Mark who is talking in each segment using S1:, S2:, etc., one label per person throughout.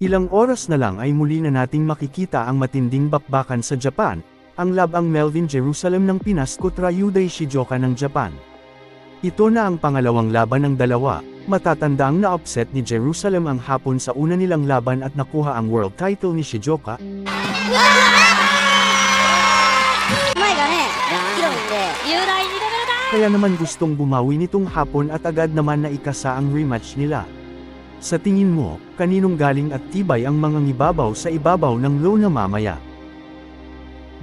S1: Ilang oras na lang ay muli na nating makikita ang matinding bakbakan sa Japan, ang labang Melvin Jerusalem ng Pinas kontra Yudai Shijoka ng Japan. Ito na ang pangalawang laban ng dalawa, matatandaang na-upset ni Jerusalem ang hapon sa una nilang laban at nakuha ang world title ni Shijoka. Kaya naman gustong bumawi nitong hapon at agad naman na ikasa ang rematch nila. Sa tingin mo, kaninong galing at tibay ang mga ngibabaw sa ibabaw ng lona mamaya?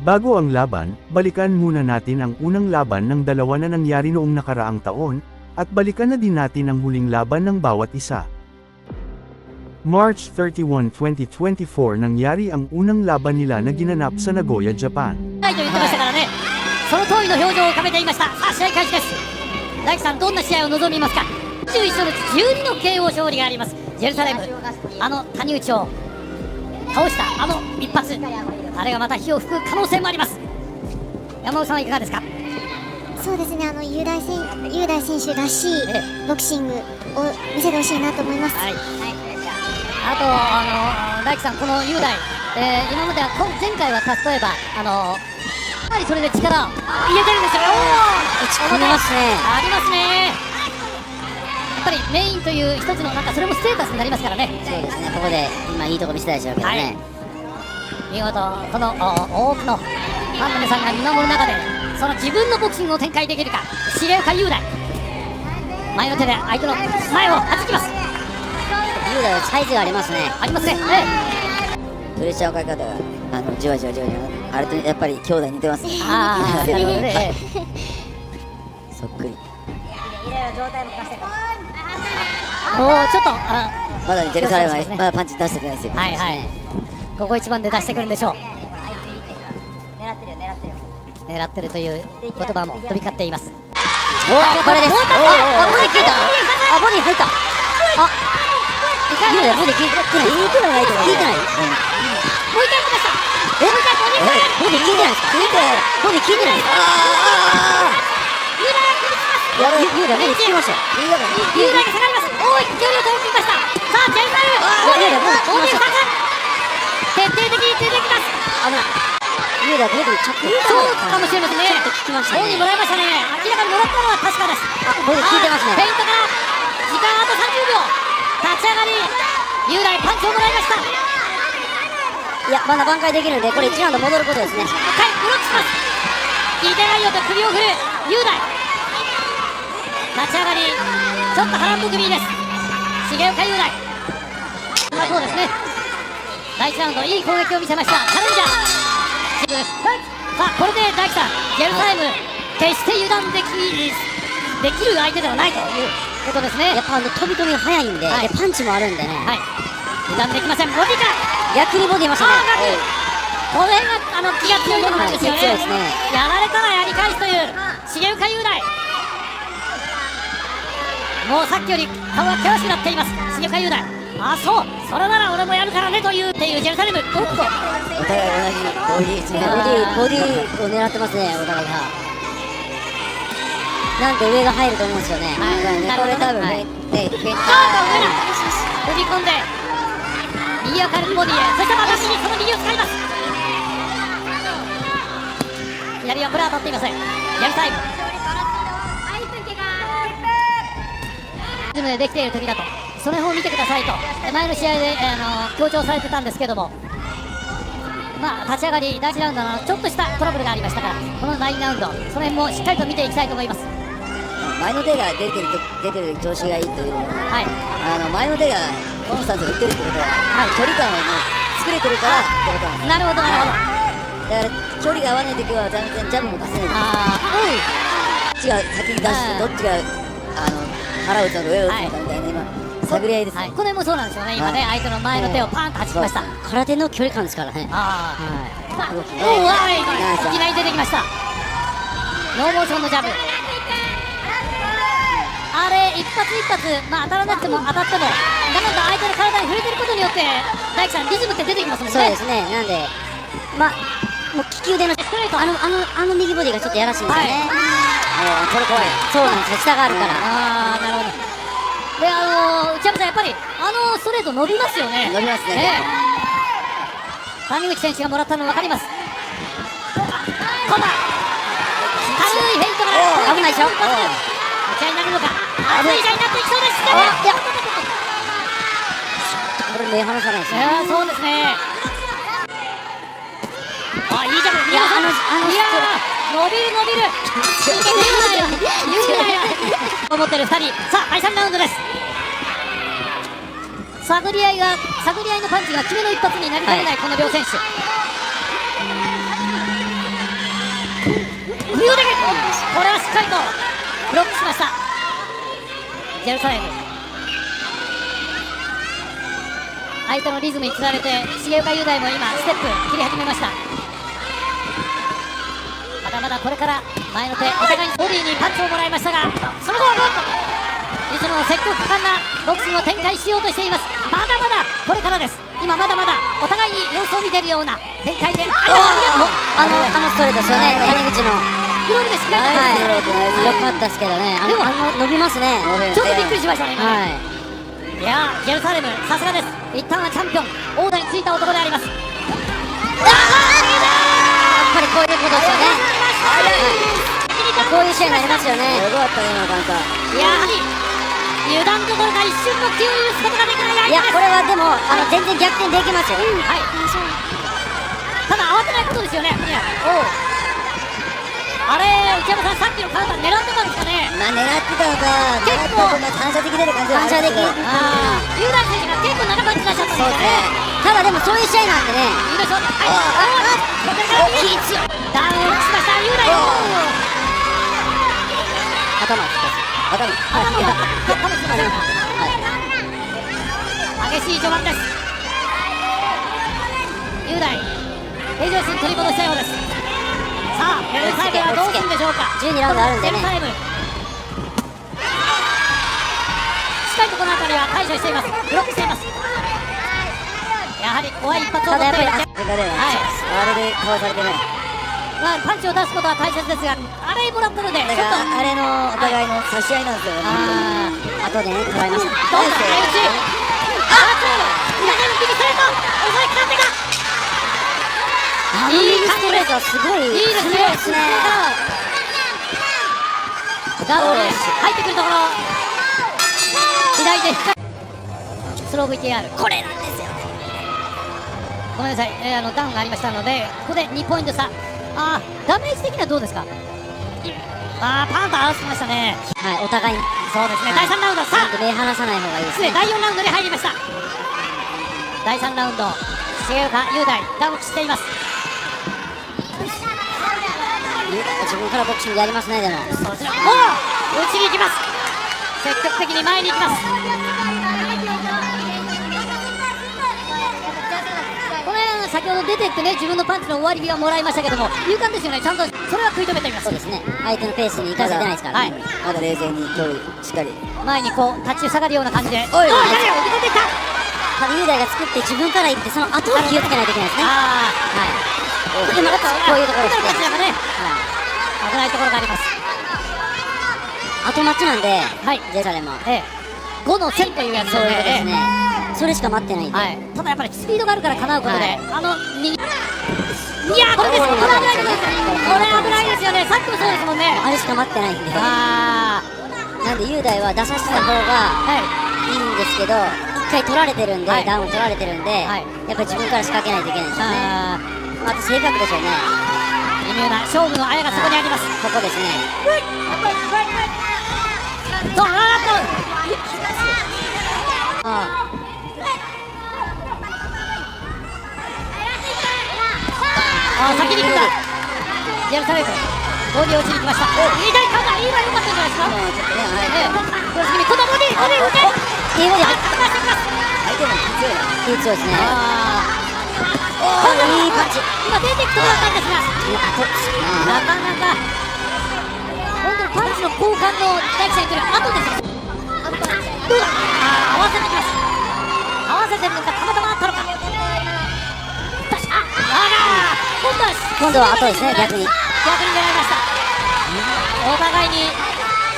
S1: Bago ang laban, balikan muna natin ang unang laban ng dalawa na nangyari noong nakaraang taon, at balikan na din natin ang huling laban ng bawat isa. March 31, 2024 nangyari ang unang laban nila na ginanap sa Nagoya, Japan.
S2: その通りの表情を浮かべていました。さあ試合開始です。大樹さんどんな試合を望みますか。11勝率12の KO 勝利があります。ジェルサレム、あの谷内を倒したあの一発、あれがまた火を吹く可能性もあります。山本さんはいかがですか。
S3: そうですね、雄大選手らしいボクシングを見せてほしいなと思います。
S2: あと大樹さん、この雄大、今までは前回は例えばやはりそれで力を入れてるんですよ。打ち込みますね。ありますね。やっぱりメインという一つのそれもステータスになりますからね。
S4: そうですね。ここで今いいとこ見せたでしょうけどね。
S2: 見事この多くのファンの皆さんが見守る中で、その自分のボクシングを展開できるか、重岡雄大。前の手で相手の前を弾きます。
S4: 雄大はサイズがありますね。
S2: ありますね。
S4: プレッシャーをかけ方がじわじわあれとやっぱり兄弟似てますね。
S2: ああ、なるほどね。
S4: そっくり。
S2: もうちょっと
S4: まだジェルサレムはまだパンチ出してくれないですよ。
S2: はいはい。ここ一番で出してくるんでしょう。狙ってるという言葉も飛び交っています。
S4: お、これです。ボディ効いた。ボディ入った。ボディ効いてない。効いてない。効いてない。
S2: もう一回来ました。
S4: ボディ効いてないですか。ボディ効いてない。雄大ボディ効きました。
S2: 雄大が下がります。おい、距離を取りました。さあ、ジェルサレム。ボディを徹底的に出てきます。
S4: 雄大ボディちょっと
S2: そうかもしれませんね。
S4: ちょっと効きましたね。
S2: ボディもらいましたね。明らかにもらったのは確かです。
S4: ボディ効いてますね。
S2: フェイントから時間あと30秒。立ち上がり、雄大パンチをもらいました。
S4: いや、まだ挽回できるんで、これ1ラウンド戻ることですね。
S2: ブロックします。聞いてないよと首を振る雄大。立ち上がり、ちょっと波乱含みです。重岡雄大。そうですね。第1ラウンドいい攻撃を見せました。チャレンジャー。さあ、これで大樹さん、ジェルサレム決して油断できる相手ではないということですね。
S4: やっぱ飛び込みが速いんで、パンチもあるんでね。
S2: 油断できません。ボディから
S4: 逆にボディいましたね。
S2: この辺が気が強いところなんですよね。
S4: そうですね。
S2: やられたらやり返すという重岡雄大。もうさっきより顔が険しくなっています。重岡雄大。そう、それなら俺もやるからねというっていうジェルサレム。おっと、
S4: お互い同じボディを狙ってますね、お互いが。なんで上が入ると思うんですよね。これ多分ね、
S2: 踏み込んで右は軽くボディへ、そして私にその右を使います。左はブラ当たっていません。ジェルサレムリズムでできている時だと、その辺を見てくださいと前の試合で強調されてたんですけども、立ち上がり第1ラウンドのちょっとしたトラブルがありましたから、この第2ラウンドその辺もしっかりと見ていきたいと思います。
S4: 前の手が出てる調子がいいというのは、前の手がコンスタンスがいってるってことは、距離感を作れてるからってことなんです。
S2: なるほどなるほど。
S4: だから距離が合わない時は全然ジャブも出せない。どっちが先に出してどっちが腹打つのか上を打つのかみたいな今探り合いですね。
S2: これもそうなんですよね。今ね、相手の前の手をパンと弾きました。
S4: 空手の距離感ですからね。
S2: いきなり出てきました。ノーモーションのジャブ。あれ一発一発、当たらなくても当たっても、なので相手の体に触れてることによって大樹さんリズムって出てきますもんね。
S4: そうですね。なんでもう利き腕のストレート、あの右ボディがちょっとやらしいんですよね。これ怖い。そうなんですよ。下があるから。
S2: なるほど。で、内山さん、やっぱりストレート伸びますよね。
S4: 伸びますね。
S2: 谷口選手がもらったの分かります。今度は軽いフェイントから
S4: 危ないでしょ。
S2: 打ち合いになるのか。熱い試合になっていきそうです。
S4: いや、これ目離さないですね。
S2: そうですね。あ、いいジャブ。いや、伸びる伸びる。言うなよ。思ってる2人。さあ、第3ラウンドです。探り合いのパンチが決めの一発になりかねないこの両選手。これはしっかりとブロックしました。ジェルサレム。相手のリズムにつられて重岡雄大も今ステップ切り始めました。まだまだこれから前の手、お互いにボディにパンチをもらいましたが、その後はどうといつもの積極果敢なボクシングを展開しようとしています。まだまだこれからです。今まだまだお互いに様子を見ているような展開で、
S4: ストレートですよね、谷口の。
S2: グローブでしっかりと、
S4: よかったですけどね。でも伸びますね。
S2: ちょっとびっくりしましたね、今ね。
S4: はい。
S2: いやー、ジェルサレム、さすがです。一旦はチャンピオン、王座についた男であります。
S4: やっぱりこういうことですよね。こういう試合になりますよね。すごかったね、今、なんか。
S2: やはり油断どころか一瞬の気を許すことができない
S4: いや、
S2: 相手です。
S4: これはでも全然逆転できますよ。
S2: はい。ただ慌てないことですよね。あれ、内山さん、さっきのカウンター狙ってたんですかね。
S4: まあ狙ってたのか、
S2: 結構
S4: 反射的出る感じ。反射的。
S2: 雄大選手が結構長く出しちゃったんですよね。
S4: ただでもそういう試合なんでね。
S2: いいでしょう。これから気強いダウンしました雄大。
S4: 頭
S2: しませんか。激しい序盤です。雄大平常心取り戻したようです。さあ、ベルサイムはどうするんでしょうか。
S4: 12ラウンドあるんでね。
S2: ベルサイムしっかりとこの辺りは対処しています。ブロックしています。やはり怖い一発を持っている。
S4: あれでかわされてね。
S2: まあ、パンチを出すことは大切ですが、あれもらったのでちょっと
S4: あれのお互いの差し合いなんですよ。後でね、捉えました。
S2: どうだ、相打ち。右ストレート、抑えきらってか。
S4: 右ストレートはすごい。
S2: いいですね。ガードで入ってくるところ、左でスロー VTR、これなんですよね。ごめんなさい、ダウンがありましたので、ここで2ポイント差。ダメージ的にはどうですか。パンと合わせましたね。
S4: はい、お互いに。
S2: そうですね。第3ラウンド、さあ
S4: 目離さない方がいいですね。
S2: 第4ラウンドに入りました。第3ラウンド、重岡雄大ダウンしています。
S4: 自分からボクシングやりますね。でも
S2: そちらもう打ちに行きます。積極的に前に行きます。これ先ほど出てってね、自分のパンチの終わりはもらいましたけども、勇敢ですよね。ちゃんとそれは食い止めています。
S4: そうですね。相手のペースに行かせてないですからね。まだ冷静にしっかり
S2: 前にこう立ち塞がるような感じで、
S4: おい、飛び込んでいった。雄大が作って自分から行って、その後を気をつけないといけないですね。今こういうところですね。
S2: 危ないところがあります。
S4: 後待ちなんで、
S2: はい、
S4: ジェルサレムは
S2: 5の1000というやつ
S4: そうですね。それしか待ってないんで、
S2: ただやっぱりスピードがあるから叶うことで、右、いやこれです。これ危ないです。これ危ないですよね。さっきもそうですもんね。
S4: あれしか待ってないんで、なんで雄大は出させた方がいいんですけど、一回取られてるんで、ダウン取られてるんで、やっぱり自分から仕掛けないといけないんですよね。あと性格でしょうね。
S2: 微妙な勝負のあやがそこにあります。
S4: ここですね。
S2: 先に行くんだ。ジェルサレムボディ落ちに来ました。いい台カウンター、いいは良かったんじゃないですか。このボディ打て。
S4: いいボディ相手も強いな。いい強いですね。いいパンチ。
S2: 今出ていくところだったんですが、なかなか本当にパンチの交換の大地さん来る後です。どうだ。合わせてきます。合わせてるのか、たまたまあったのか。
S4: 今度は後ですね。逆に狙いま
S2: した。お互いに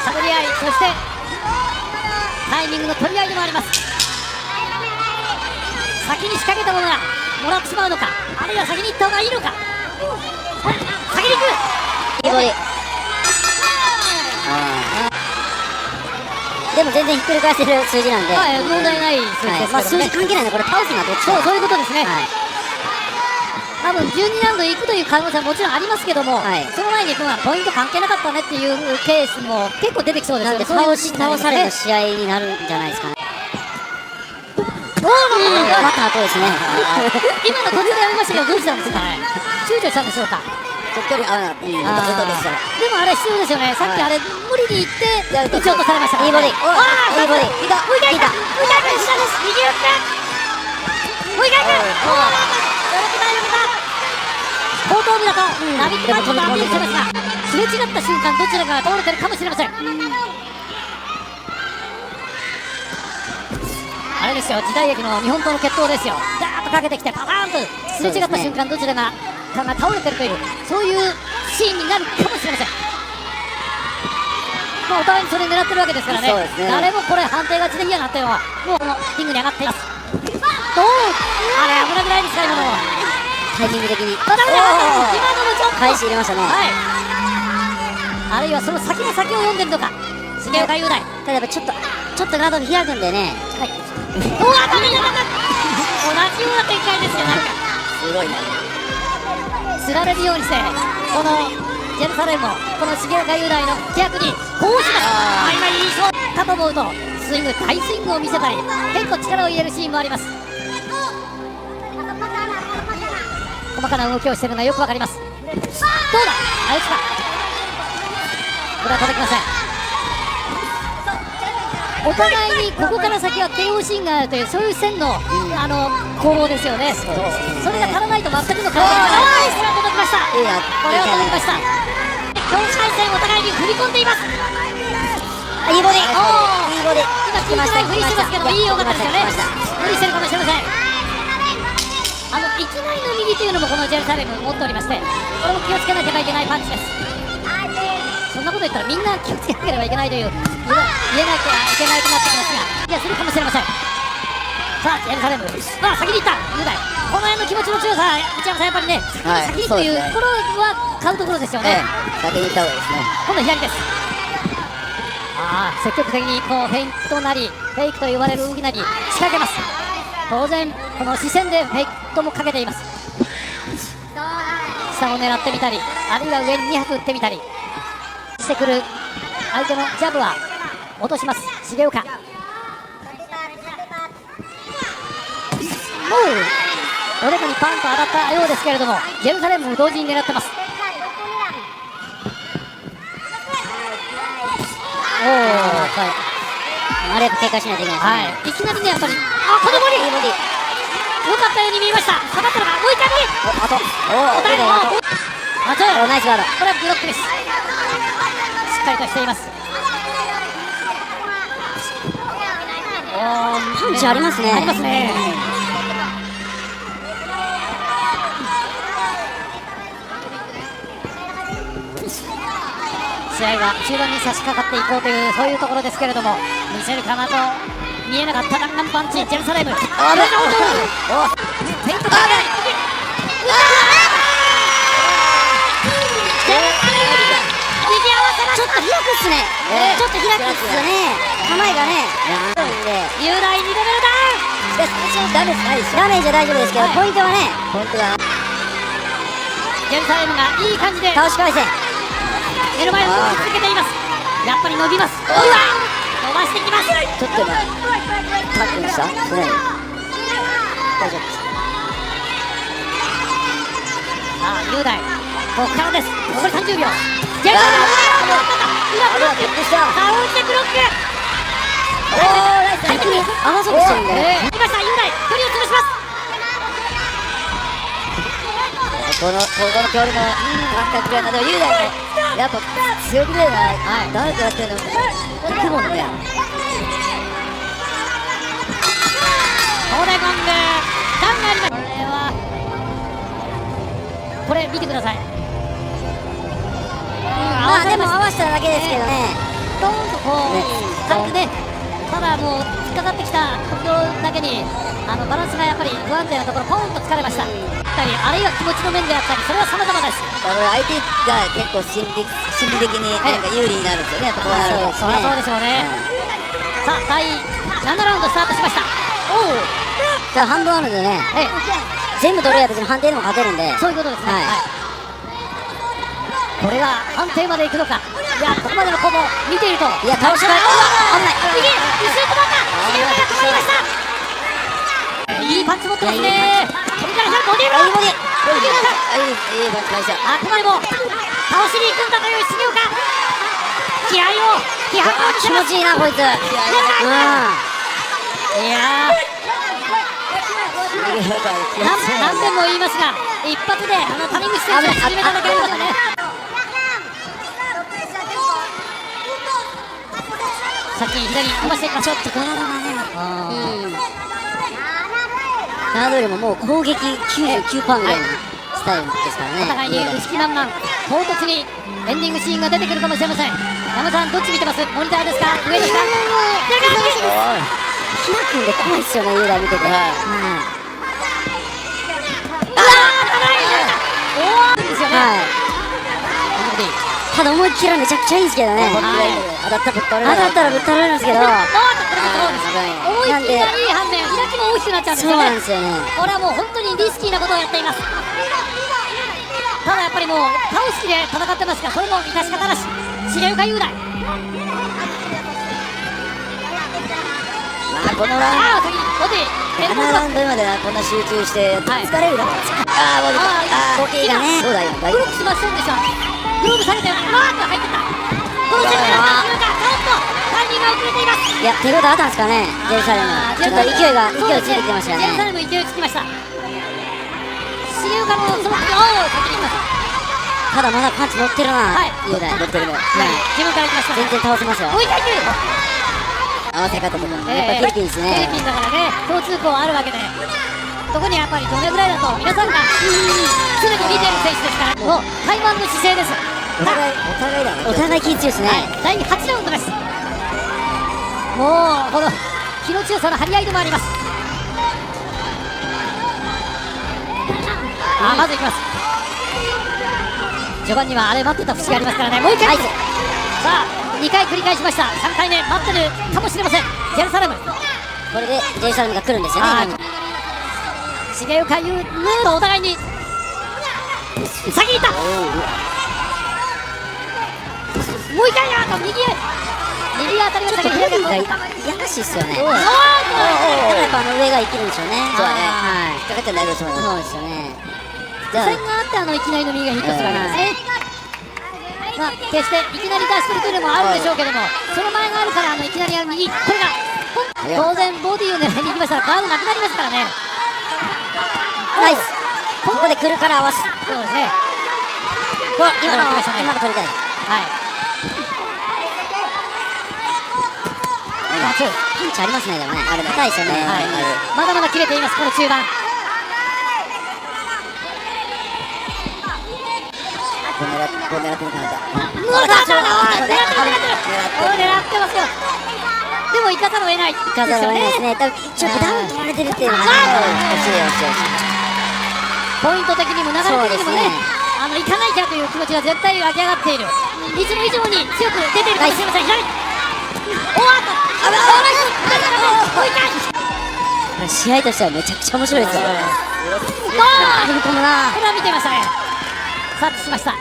S2: 探り合い、そしてタイミングの取り合いでもあります。先に仕掛けたものがもらってしまうのか、あるいは先に行った方がいいのか。先に行く。
S4: いいボディ。でも全然ひっくり返せる数字なんで、
S2: はい、問題ない数字ですけどね。
S4: まあ数字関係ないね、これ倒すのはどっちか。
S2: そういうことですね。
S4: はい、
S2: 多分12ラウンド行くという可能性はもちろんありますけども、
S4: はい、
S2: その前にポイント関係なかったねっていうケースも結構出てきそうですよね。
S4: なんで倒される試合になるんじゃないですかね。また後ですね。
S2: 今の途中でやりましたけど、どうしたんですかね。躊躇したんでしょうか。
S4: ちょっと距離合わなかった。
S2: でもあれ必要ですよね。さっきあれ無理に行って打ち落とされましたからね。
S4: いいボディ。いいボディ。
S2: いた。もう一回行った。もう一回行った。下です。右打って。もう一回行った。おー、よくないよくない。後頭部だとラビットパンチとアピールしてますが、すれ違った瞬間どちらかが倒れてるかもしれません。あれですよ、時代劇の日本刀の決闘ですよ。ダーッとかけてきてパターンとすれ違った瞬間どちらが倒れてるという、そういうシーンになるかもしれません。まあお互いにそれ狙ってるわけですからね。誰もこれ判定勝ちで嫌なっていうのはもうこのリングに上がっています。あれ危なくないですか、今の
S4: タイミング的に。
S2: 今のもちょっと
S4: 返し入れましたね。
S2: はい、あるいはその先の先を読んでるのか、重岡雄大。
S4: ただやっぱちょっとガードが開くんでね。
S2: はい、うわ、ダメじゃなかった。同じような展開ですよ。なんか
S4: すごいね。
S2: つられるようにしてこのジェルサレムもこの重岡雄大の逆にこうします。今いい勝負かと思うとスイング、大スイングを見せたり結構力を入れるシーンもあります。細かな動きをしているのがよくわかります。どうだ、あいつか、これは届きません。お互いにここから先は KO シーンがあるというそういう線の、攻防ですよね。それが足らないと全くの関係がない。これは届きました。これは届きました。境界線お互いに踏み込んでいます。
S4: いいボディ。
S2: いいボディ。今緊張振りしてますけど、いいよかったですよね。無理してるかもしれません。いきなりの右というのもこのジェルサレム持っておりまして、これも気をつけなければいけないパンチです。そんなこと言ったらみんな気をつけなければいけないという言えなきゃいけないとなってきますが、いや、するかもしれません。さあジェルサレム、先に行った雄大。この辺の気持ちの強さ、内山さんやっぱりね、先にというところは買うところですよね。
S4: 先に行った方がいいですね。
S2: 今度左です。積極的にこうフェイントなりフェイクと言われる動きなり仕掛けます。当然この視線でフェイクもかけています。下を狙ってみたり、あるいは上に2発打ってみたりしてくる相手のジャブは落とします。重岡、どれかにパンと当たったようですけれども、ジェルサレムも同時に狙ってます。
S4: あれ警戒しないといけないですね。
S2: いきなりね、やっぱりこのボディ良かったように見えました。下がったのがもう一回ナイスガード。これはブロックです。しっかりとしています。
S4: パンチありますね。
S2: ありますね。試合は中盤に差し掛かっていこうというそういうところですけれども、見せるかなと見えなかった弾丸パンチ、ジェルサレム。フェイントかけない。
S4: ちょっと開くっすね。ちょっと開くっすね。構えがね。
S2: 雄大2レベルダウン。
S4: ダメージは大丈夫ですけど、ポイントはね。
S2: ジェルサレムがいい感じで
S4: 倒し返せ。
S2: 目の前を動き続けています。やっぱり伸びます。伸ばしていきます。
S4: ちょっと今タックルした？大丈夫です。
S2: さあ雄大、ここからです。残り30秒。ジェルサレム裏ブロック。倒してブロック。
S4: 逆に合わそうとしてるんでね。
S2: 来ました雄大、距離を潰します。
S4: この距離の感覚がなど雄大ね、やっぱ強気で誰とやってるの行くもんね。
S2: これゴングダウンがあります。これ見てください。
S4: まあでも合わせただけですけどね。
S2: ドーンとこう軽くね、ただもう突っかかってきたところだけにバランスがやっぱり不安定なところポンと疲れました。あるいは気持ちの面であったり、それは様々です。
S4: 相手が結構心理的になんか有利になるんですよね、やっぱこうなると。
S2: そりゃそうでしょうね。さあ第7ラウンドスタートしました。おお、
S4: だから半分あるんでね、全部取れば別に判定でも勝てるんで。
S2: そういうことですね。これが判定までいくのか。いや、ここまでの攻防見ていると、
S4: いや、倒しが
S2: 危ない。一瞬止まった。重岡が止まりました。いいパンチ持ってますね。それからボディーブロー。
S4: いいパンチ返した。
S2: あくまでも倒しに行くんだという重岡。気合を気迫を見せます。
S4: 気持ちいいなこいつ。いや
S2: 何遍も言いますが、一発で谷口選手を始めただけありますよね。さっき左飛ばしていきましょう。ちょっと体がね、
S4: ガードよりももう攻撃 99% ぐらいのスタイルですからね。
S2: お互いに打ち気満々、唐突にエンディングシーンが出てくるかもしれません。山さんどっち見てます？モニターですか？上ですか？
S4: 開くんで怖いっすよね、雄大見てて。ただ思いっきりめちゃくちゃいいんですけどね。当たったらぶっ倒れるんですけど、
S2: 思いっきりがいい反面、開きも大きくなっちゃうんですよね。
S4: そうなんですよね。
S2: これはもう本当にリスキーなことをやっています。ただやっぱりもう倒す気で戦ってますが、それも致し方なし。重岡雄大、
S4: このラウンドまでこんな集中して疲れるな。ボディがね、そうだよ、
S2: ブロックしませんでした。ブロックされてる。入ってた。このセットがちょっとタイミングが遅れています。
S4: いや、手応えあったんですかね、ジェルサレム。ちょっと勢いついてきてましたね。
S2: ジェルサレム勢いつきました。重岡のその先に行きます。
S4: ただまだパンチ乗ってるな。雄大乗ってるね。
S2: 自分から行きました。
S4: 全然倒せますよ。
S2: もう一回行く。
S4: 合わせ方とかもやっぱフィリピンですね。
S2: フィリピンだからね、共通項あるわけで、特にやっぱりどれぐらいだと皆さんが常に見てる選手ですから、もう対マンの姿勢です。
S4: お互い気強いですね。
S2: 第8ラウンドです。もうこの気の強さの張り合いでもあります。まずいきます。序盤にはあれ待ってた節がありますからね。もう一回、さあ2回繰り返しました。3回目待ってるかもしれません。ジェルサレム、
S4: これでジェルサレムが来るんですよね。
S2: 重岡優とお互いに先にいった。もう一回やと右当たりましたけど、
S4: やらしいっすよね。やっぱ上が生きるんでしょうね。そうね。引っ掛けてないですもんね。そうですよね。
S2: 線があっていきなりの右がヒットするわけですね。決していきなり出してるというのもあるでしょうけども、その前があるからいきなり右、これが当然ボディを狙いに行きましたらガードなくなりますからね。
S4: ナイス。ここで来るから合わす。
S2: そうですね。
S4: 今の取りたい。パンチありますね。でもね、あれ硬いですよね。
S2: まだまだ切れています、この中盤。
S4: 狙ってるかな。
S2: 狙ってますよ。でも行かざるを得ないですね。
S4: ちょっとダウン取られてるっていうのが
S2: ポイント的にも流れ的にもね、行かないかという気持ちが絶対湧き上がっている。いつも以上に強く出ているかもしれません。左、
S4: 試合としてはめちゃくちゃ面白いですよ。
S2: 踏み込むな。これは見てましたね。さあしました。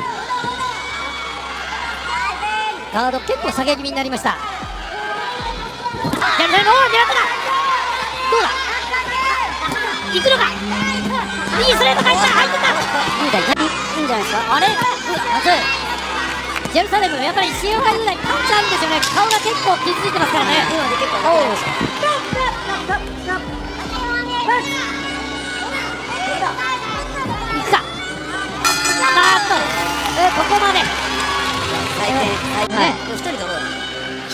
S2: ガード結構下げ気味になりました。狙ったな。どうだ、行くのか。右ストレート入った。入ってた。
S4: いいんじゃないですか。
S2: あれ、まずジェルサレム、やっぱり重岡雄大パンチあるんですよね。顔が結構傷ついてますからね。いくか。ここまで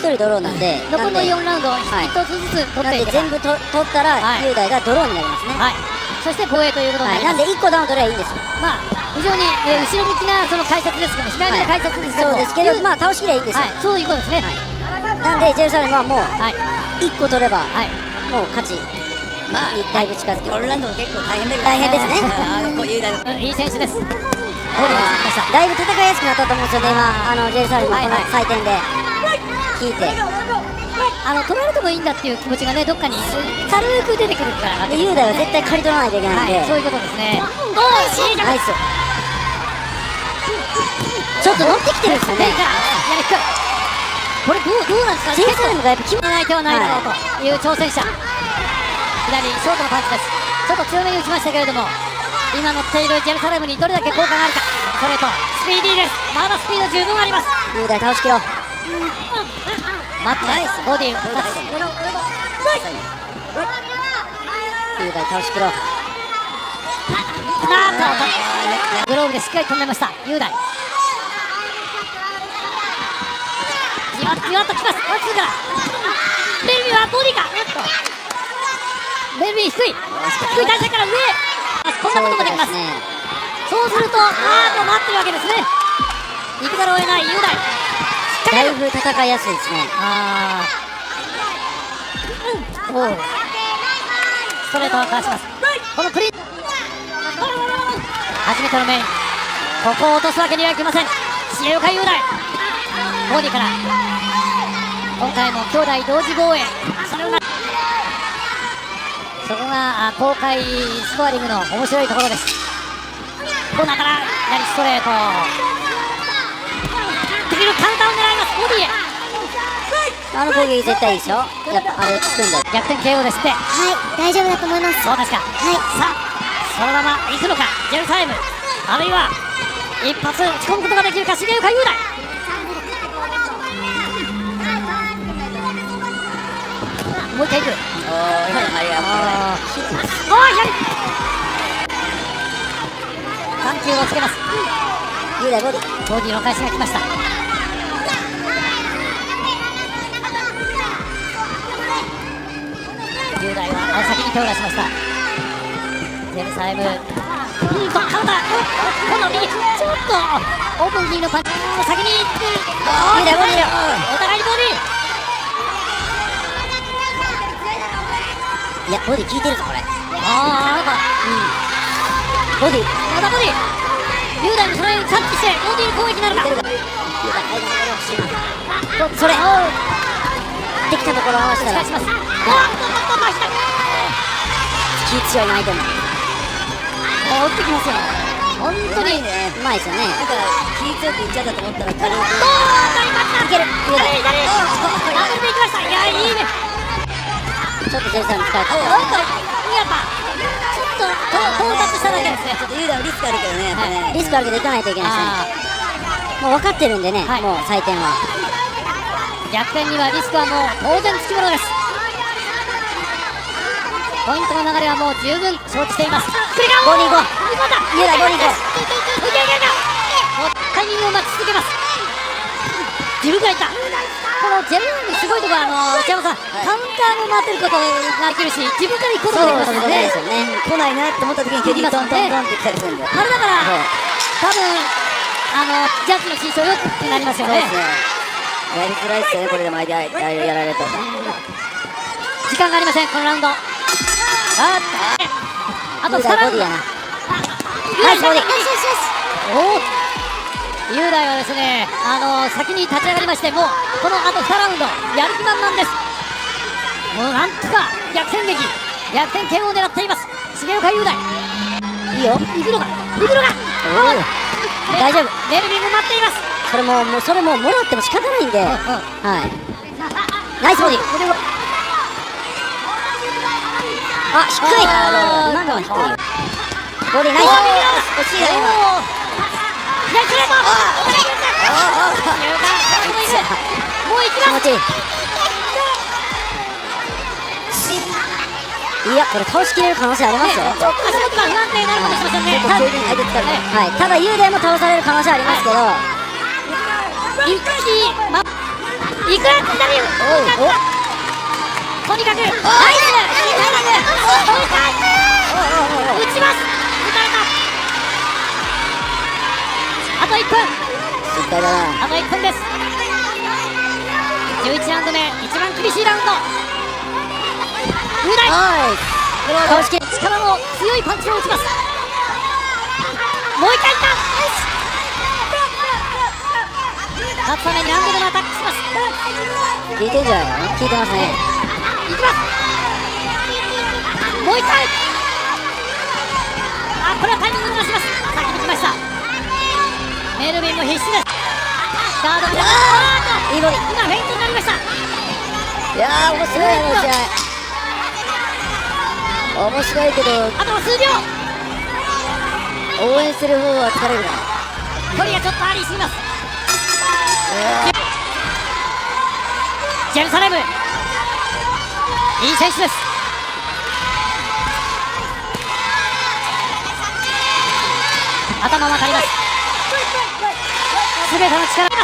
S4: 1人ドローなんで、
S2: 残りの4ラウンド1つずつ取っていけば、
S4: 全部取ったら雄大がドローになりますね。
S2: そして防衛ということになります。
S4: なんで1個ダウン取ればいいんですよ。
S2: 非常に後ろ向きなその解説ですけど、控えめな解説ですけど、
S4: そうですけど、倒しきりゃいいんですよ。
S2: そういうことですね。
S4: なんでジェルサレムはもう
S2: はい
S4: 1個取れば
S2: はい
S4: もう勝ちにだいぶ近づく。
S5: オルランドも結構大変だけど
S4: 大変ですね
S5: こういうだ
S2: いい選手です。ボディをつきました。
S4: だいぶ戦いやすくなったと思うんですよね、今ジェルサレムこの採点で引いて、
S2: 取られてもいいんだっていう気持ちがね、どっかに軽く出てくるから
S4: で雄大は絶対刈り取らないといけないんで、
S2: はい、そういうことですね。
S4: ナイス。ちょっと乗ってきてるんですよね。
S2: これどうなんですか。
S4: ジェルサレムがやっぱ決
S2: ない手はないだろうという挑戦者。左ショートのパンチです。ちょっと強めに打ちましたけれども、今乗っているジェルサレムにどれだけ効果があるか。ストレートスピーディーです。まだスピード十分あります。
S4: 雄大倒しきろう。
S2: 待ってボディを出す。
S4: 雄大倒しきろう。
S2: グローブでしっかり止めました雄大。じわっときます。ワンツーからベルビーはボディか。ベルビー低い体勢から上。こんなこともできます。そうすると待ってるわけですね。行くだろうを得ない雄大。
S4: だいぶ戦いやすいですね。
S2: ストレートはかわします。このクリーン初めてのメイン、ここを落とすわけにはいきません。重岡雄大ボディから今回も兄弟同時防衛、そこが公開スコアリングの面白いところです。コーナーから左ストレートできるカウンターを狙います。ボディへ
S4: 攻撃絶対いいですよ。やっぱあれ効くんだ。
S2: 逆転 KO ですって。
S3: はい大丈夫だと思います。
S2: そうですか。さあそのまま行くのかジェルサレム、あるいは一発打ち込むことができるか重岡雄大。もう一回いく。緩急をつけます。
S4: 雄大ボディ
S2: の返しが来ました。雄大は先に手を出しました。ジェルサレムカウンターこの右ちょっとオープン気味のパンチ先にいって雄大ボディお互いにボディ。
S4: いやボディ効いてるぞこれ。
S2: なんか
S4: ボディ
S2: またボディ雄大もそれにキャッチしてボディ攻撃なるか。
S4: それできたところを合わせたら
S2: します。
S4: 気強いな相手も
S2: 打ってきますよ。本当に
S4: うまいですよね。
S5: 気強くいっちゃったと思ったら軽く
S4: いける。雄大
S2: ダブルでいきました。いやいいね。
S4: ちょっとジェルサレム使えた。
S2: やっぱちょっと到達しただけですね。
S5: ちょっと雄大はリスクあるけどね、やっぱね
S4: リスクあるけどいかないといけないですね。もう分かってるんでね、
S2: はい
S4: もう採点は
S2: 逆転にはリスクはもう当然つきものです。ポイントの流れはもう十分承知しています。
S4: ボディ5雄大ボディ5
S2: もうタイミングを待ち続けます。自分からいった。このジェルのすごいところは内山さん、カウンターも待ってることができるし自分から行くことができますよね。
S4: そうですよね。
S5: 来ないなって思った時に蹴りトントントンって来たりするんで、
S2: あれだから多分ジャッジの心象よくなりますよね。
S5: やりづらいっすよね、これでも相手やられると。
S2: 時間がありませんこのラウンド。あと2ラウンド。
S4: ボディやな。
S2: ナイスボディ。雄大はですね先に立ち上がりまして、もうこのあと2ラウンドやる気満々です。もうなんとか逆転劇逆転 KO を狙っています重岡雄大。いいよ行くのか大丈夫。メルビング待っています。
S4: それももらっても仕方ないんで、はいナイスボディ。あ低い。今のは低いよ。ボディナイス。惜しいな今。
S2: 左ストレートもう行きます。
S4: 気持ちいい。いやこれ倒しきれる可能性ありますよ。
S2: ちょっと足元が不安定になるかもしれませんね。
S5: 急に相手来たら
S4: はい、ただ雄大も倒される可能性ありますけど、
S2: 一気いくらって左とにかくナイスいいタイミング打ちます。打たれた。あと1分
S5: 心配だな。
S2: あと1分です。11ラウンド目、一番厳しいラウンド。雄大、公式力の強いパンチを打ちます。もう一回いった。勝つために何度でもアタックします。
S4: 効いてんじゃないの？効いてますね。
S2: いきます。もう一回。これはタイミングをずらします。先に来ました。メルビンも必死です。ガードで
S4: いいボディ。
S2: 今フェイントになりました。
S4: いやー、面白い面白い。面白いけど、
S2: あとは数秒。
S4: 応援する方は疲れるな。
S2: 距離がちょっとありすぎます。ジェルサレム、いい選手です。頭も当たります。すべての力です。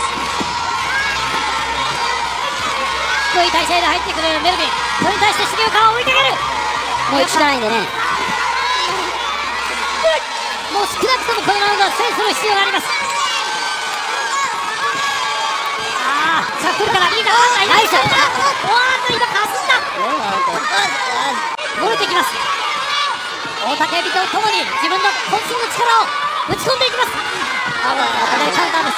S2: 低い体勢で入ってくるメルビン、それに対して重岡は追いかける。
S4: もう一段いでね。
S2: もう少なくともこのラウンドは制する必要があります。さあ来るからリーダーナイス。今かすんだ。漏れてきます。大竹エビとともに自分の渾身の力を打ち込んでいきます。カウンターです。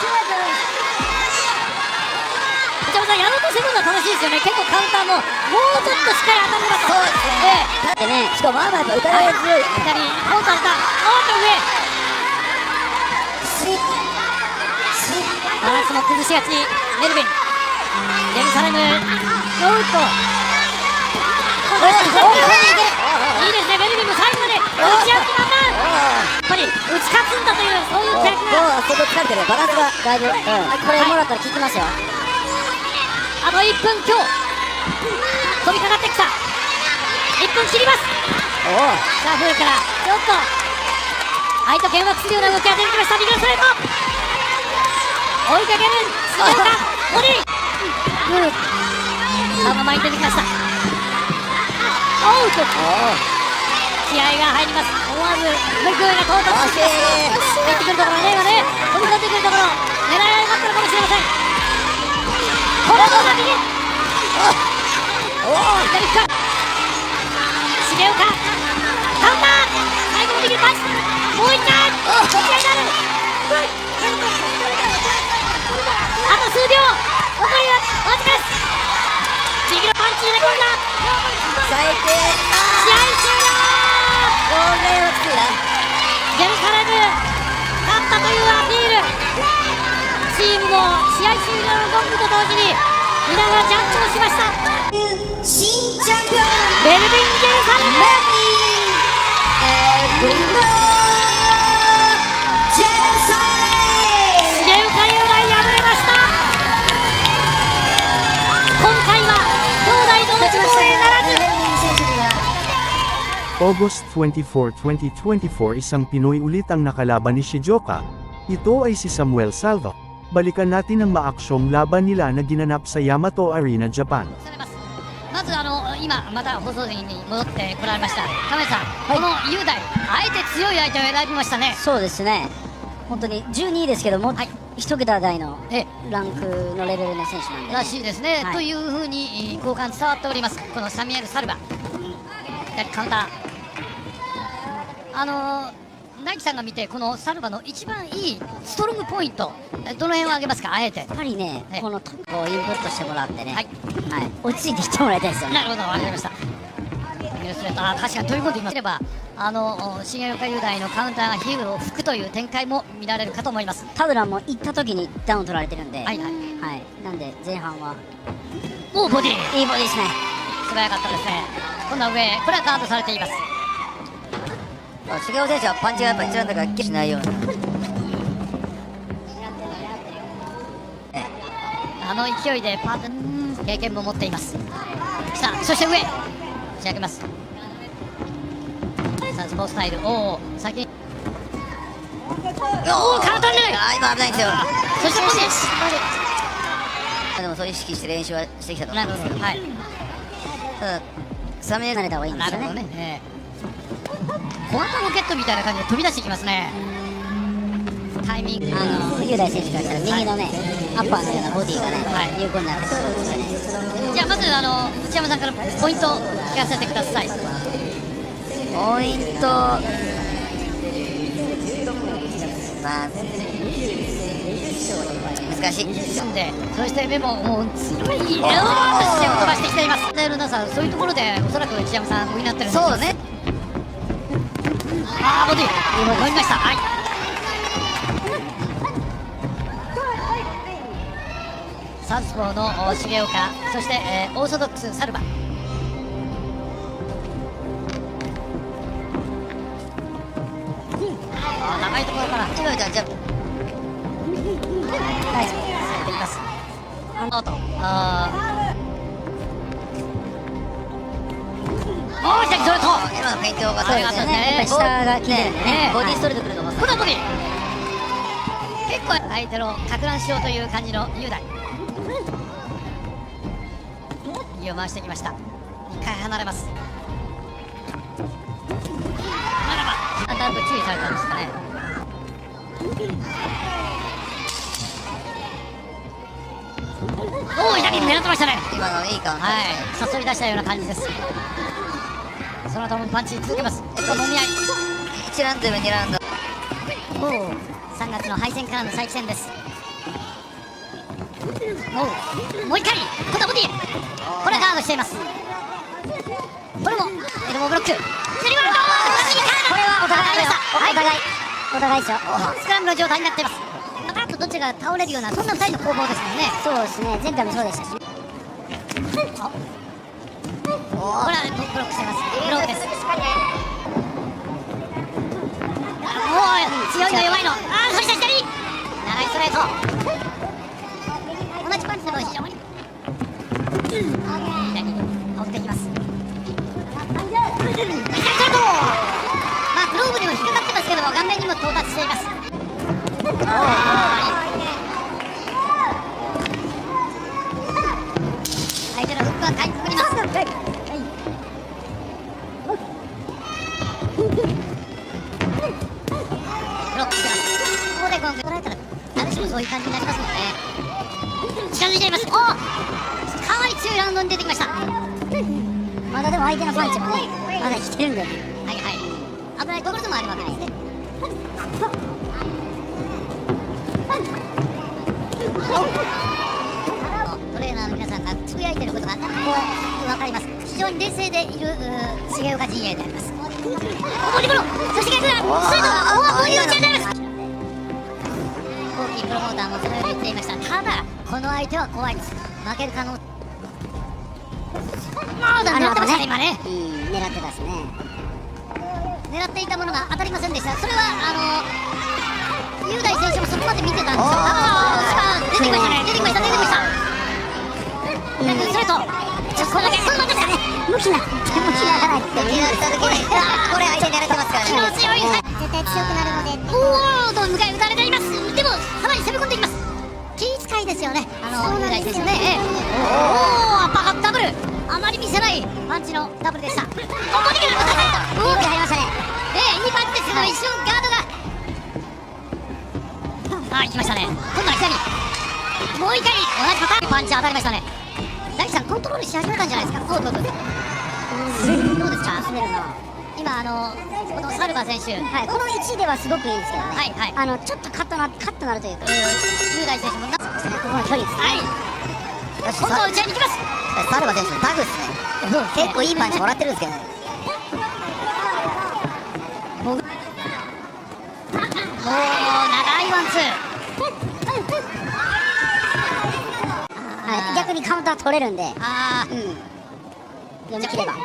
S2: やろうとしてるのは楽しいですよね。結構カウンターももうちょっとしっかり当たるんだと。
S4: そうですね。だってね、しかもまあまあやっぱ打たれ強い。
S2: 左コートされた。上バランスも崩しがちにメルビン。ジェルサレムノーウッド。いいですね。メルビンも最後まで打ち合ってなんだ。やっぱり打ち勝つんだというそういう戦略が。
S4: 相当疲れてる。バランスがだいぶ、これもらったら効きますよ。
S2: あと1分強。飛びかかってきた。1分切ります。さあフルからちょっと相手を幻惑するような動きが出てきました。ビグルストレート追いかける重岡ボディ。さあ前に出てきました。気合が入ります。思わずムクが到達して入ってくるところね。今ね飛び込んでくるところ狙いが良かったのかもしれません。これも右に左か重岡カウンター最後の右パンチ。もう一回打ち合いになる。あと数秒残りはわずかです。右のパンチ入れ込んだ。
S4: 最低。
S2: 試合終了。
S4: これはきついな。
S2: ジェルサレム勝ったというアピール。チームも試合終了のゴングと同時に皆がジャッジをしました。
S3: 新チャンピオン
S2: メルビン・ジェルサレム重岡雄大敗れました。今回は兄弟同時防衛ならず。
S1: August 24, 2024 isang Pinoy ulit ang nakalaban ni Shizuoka. Ito ay si Samuel Salvo. Balikan natin ang maaksyong laban nila na ginanap sa Yamato Arena, Japan.
S2: まず今また放送陣に戻ってこられました亀井さん、この雄大あえて強い相手を選びましたね。
S4: そうですね。本当に12位ですけども、一桁台のランクのレベルの選手なんで、ね、
S2: らしいですね、というふうに交換伝わっております。このサミュエル・サルバ左カウンター。ナイキさんが見てこのサルバの一番いいストロングポイントどの辺を挙げますか。あえて
S4: やっぱりね、このトップをインプットしてもらってね、落ち着いていってもらいたいですよね。
S2: なるほど、わかりました。確かに飛び込んでいますれば重岡雄大のカウンターがヒールを吹くという展開も見られるかと思います。
S4: タブラも行った時にダウン取られてるんで、なんで前半は
S2: ボディ
S4: いいボディですね。
S2: 素早かったですね。今度は上、これはガードされています。
S5: 重尾選手はパンチがやっぱ一番だからしないように
S2: 勢いでパート経験も持っています。さあそして上仕上げます。さあスポーツスタイル先にカウンター狙い。
S5: 今危ないんですよ。
S2: そしてボディ
S5: でもそう意識して練習はしてきたと思
S2: なるほど、
S5: うんですけど、ただサメ
S4: 慣れた方がいいんですよね。
S2: なるほどね。小型ロケットみたいな感じで飛び出してきますね。タイミング、
S4: 雄大選手からしたら右のねアッパーのようなボディがね、有効になってそうですね。
S2: じゃあまず内山さんからポイントを聞かせてください。
S5: ポイント、まあ難しい。
S2: でそして目ももう強い視線を飛ばしてきています。ダイヤルナさん、そういうところでおそらく内山さん補ってるんです。
S5: そうね。
S2: ああボディ乗りました。はい。サウスポーの重岡、そして、オーソドックスサルバ。長いところから
S5: じゃあ
S2: 大丈夫できます。左それと
S5: 今のフェイントが
S2: そうですね。
S4: やっぱり下が効いてるんでね、
S5: ボディストレートくると思う。
S2: このボディ結構相手のか乱しようという感じの雄大。右を回してきました。一回離れます。ならばだいぶ注意されたんですかね。おお、左に狙ってましたね。
S5: 今のいいか。
S2: はい、誘い出したような感じです。その後もパンチ続けます。もみ合い。
S5: 1ラウンド目2ラウンド。
S2: 3月の敗戦からの再起戦です。もう一回今度はボディ、これはガードしています。これもエルボーブロック、スリーワールド、これはお互い
S4: お互いですよ。
S2: スクラムの状態になっています。パタッとどっちが倒れるようなそんな2人の攻防ですもんね。
S4: そうですね、前回もそうでしたし。
S2: これはブロックしています。ブロックです。強いの弱いの、そして左長いストレート、同じパンチでも非常に左に追っていきます。左ストレート、グローブにも引っかかってますけども顔面にも到達しています。相手のフックはかいくぐります。ブロックしてます。ここでゴング取られたら誰しもそういう感じになりますので近づいています。かなり強いラウンドに出てきました。
S4: まだでも相手のパンチもねまだ来てるんで、
S2: はいはい、危ないところでもあるわけですね。トレーナーの皆さんがつぶやいていることが分かります。非常に冷静でいる重岡陣営であります。ボディブロー、そして逆がストレート、ボディ打ちになります。コーキープロモーターもそのように言っていました。ただこの相手は怖いです。負ける可能性狙ってましたね、今ね。
S4: 狙ってたですね。
S2: 狙っていたものが当たりませんでした。それは雄大選手もそこまで見てたんですよ。出てきましたね、出てきました。ストレート、ちょっとこれだけこれですかね。
S4: 向きながらって
S5: 狙った時にこれ相手狙ってますからね。
S2: 気の強い、
S3: 絶対強くなるので、
S2: おおと向かい打たれています。でもさらに攻め込んでいきます。気遣いですよね、雄大選手ね。おお、アッパーカットダブル、あまり見せないパンチのダブルでした。ここに来るの高いと、
S4: よく入りましたね。
S2: いいパンチですけど一瞬ガードが行きましたね。今度は左、もう一回同じパターンパンチ当たりましたね。大地さんコントロールし始めたんじゃないですか。どうですか今このサルバ選手、
S4: はい、この位置ではすごくいいんですけどね。
S2: はいはい、
S4: ちょっとカットなるというか、
S2: 雄大選手も
S4: ここの距離ですね。
S2: はい、今度は打ち合いに行きます。
S5: サルバ選手タグですね。結構いいパンチもらってるんですけどね。
S2: もう長いワンツー。
S4: 逆にカウンター取れるんで、読み切れば。はい、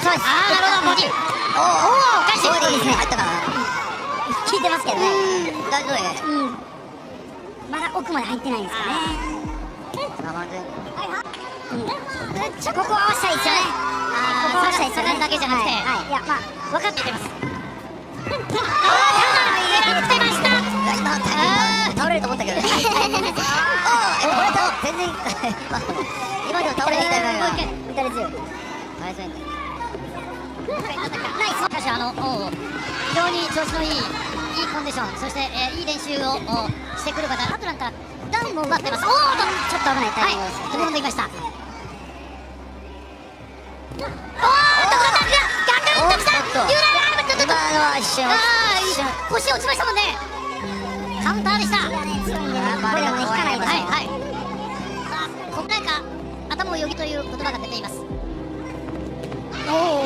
S4: そうです。
S2: なるほど、ボディ。おお、返して
S5: ボディですね。入ったかな。
S4: 効いてますけどね。
S5: 大丈夫ね。
S4: まだ奥まで入ってないんですよね。ここ合わせたいですよね。ここ合わせたいですよね。
S2: 下がるだけじゃなくて、
S4: いや、まあ
S2: 分かっています。狙ってました。
S5: 今倒れると思ったけどね。これと全然今でも倒れていたよ。
S4: 打たれ強い。
S2: ナイス。しかし非常に調子のいいいいコンディション、そして、いい練習をしてくる方、アトランタダウンも奪ってます。おーっと
S4: ちょっと危ないタイミングです
S2: 飛び込んできました。おーっとガクンときた。ユーライアームちょっと
S4: 今のは一瞬
S2: 腰落ちましたもんね。カウンターでした。
S4: これはね引かないです
S2: はいはい。さあこなんか頭をよぎという言葉が出ています。おお。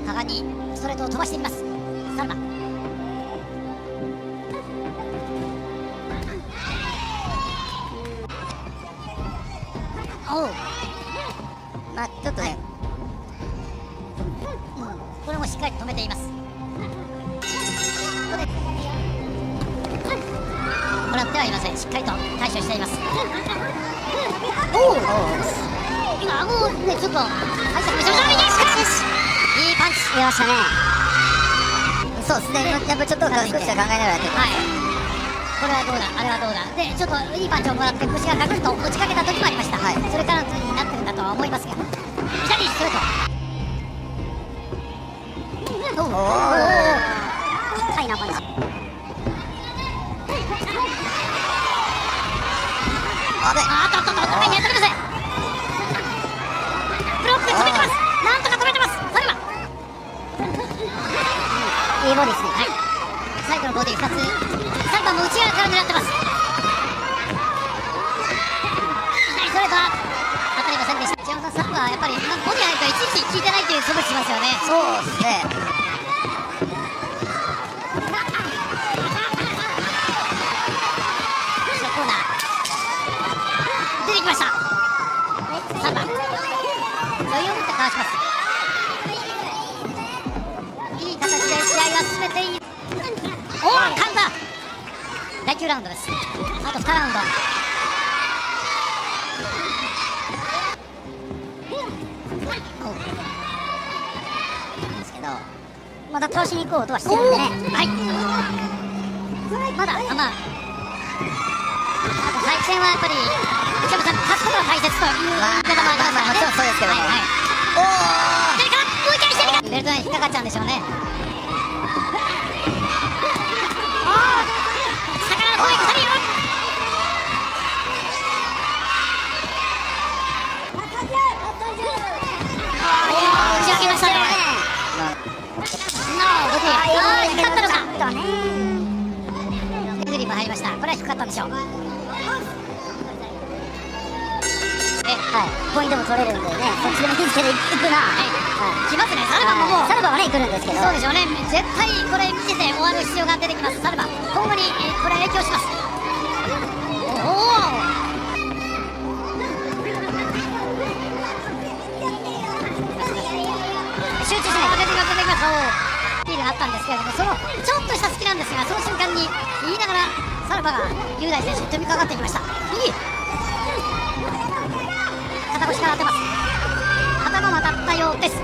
S2: 果敢にストレートを飛ばしています。サルマ。おう。
S4: まあちょっとね、
S2: これもしっかり止めています。もらってはいません。しっかりと対処しています。おお。今顎をねちょっと対策しました。いいパンチ。
S4: 出ましたね。
S5: そうですね、やっぱちょっと少しは考えながらやってる。
S2: はい。これはどうだ、あれはどうだ。で、ちょっといいパンチをもらって腰がガクンと落ちかけた時もありました。はい。それからの時になってるんだとは思いますが。左ストレート。おお。
S4: 高いなパンチ。
S5: あべ、
S2: あっと前に当たりません。ブロック止めてます。なんとか止めてます。サルマ。
S4: いいボディですね。
S2: はい。最後のボディ2つ。サルマも内側から狙ってます。左ストレートは当たりませんでした。千代さん、サルマはやっぱりボディ入るといちいち効いてないという素振りしますよね。
S5: そうですね。
S2: コーナー出てきました。サルマ余裕を持ってかわします。いい形で試合は進めている。おお、カウンター。第9ラウンドです。あと2ラウンド。
S4: ですけど、まだ倒しに行こうとはしてるんでね。
S2: はい。まだ対戦はやっぱり内山さん勝つことが大切という言い方もありますからね。
S5: もちろんそうですけども。
S2: はいはい。
S5: おお。
S2: 左からもう一回左からベルトに引っかかっちゃうんでしょうね。魚の攻撃される。打ち上げましたね。光ったのか。グリップ入りました。これは低かったんでしょう。
S4: はい、ポイントも取れるんでね、そっちでも気付けていくな。
S2: 来ますね。サルバももう
S4: サルバはね来るんですけど、
S2: そうでしょうね。絶対これ見てて終わる必要が出てきます。サルバ今後にこれ影響します。おお。集中しない。出てきます出てきます。スピードがあったんですけれども、そのちょっとした隙なんですが、その瞬間に言いながらサルバが雄大選手に飛びかかってきました。いい肩越しから当てます。頭も当たったようです。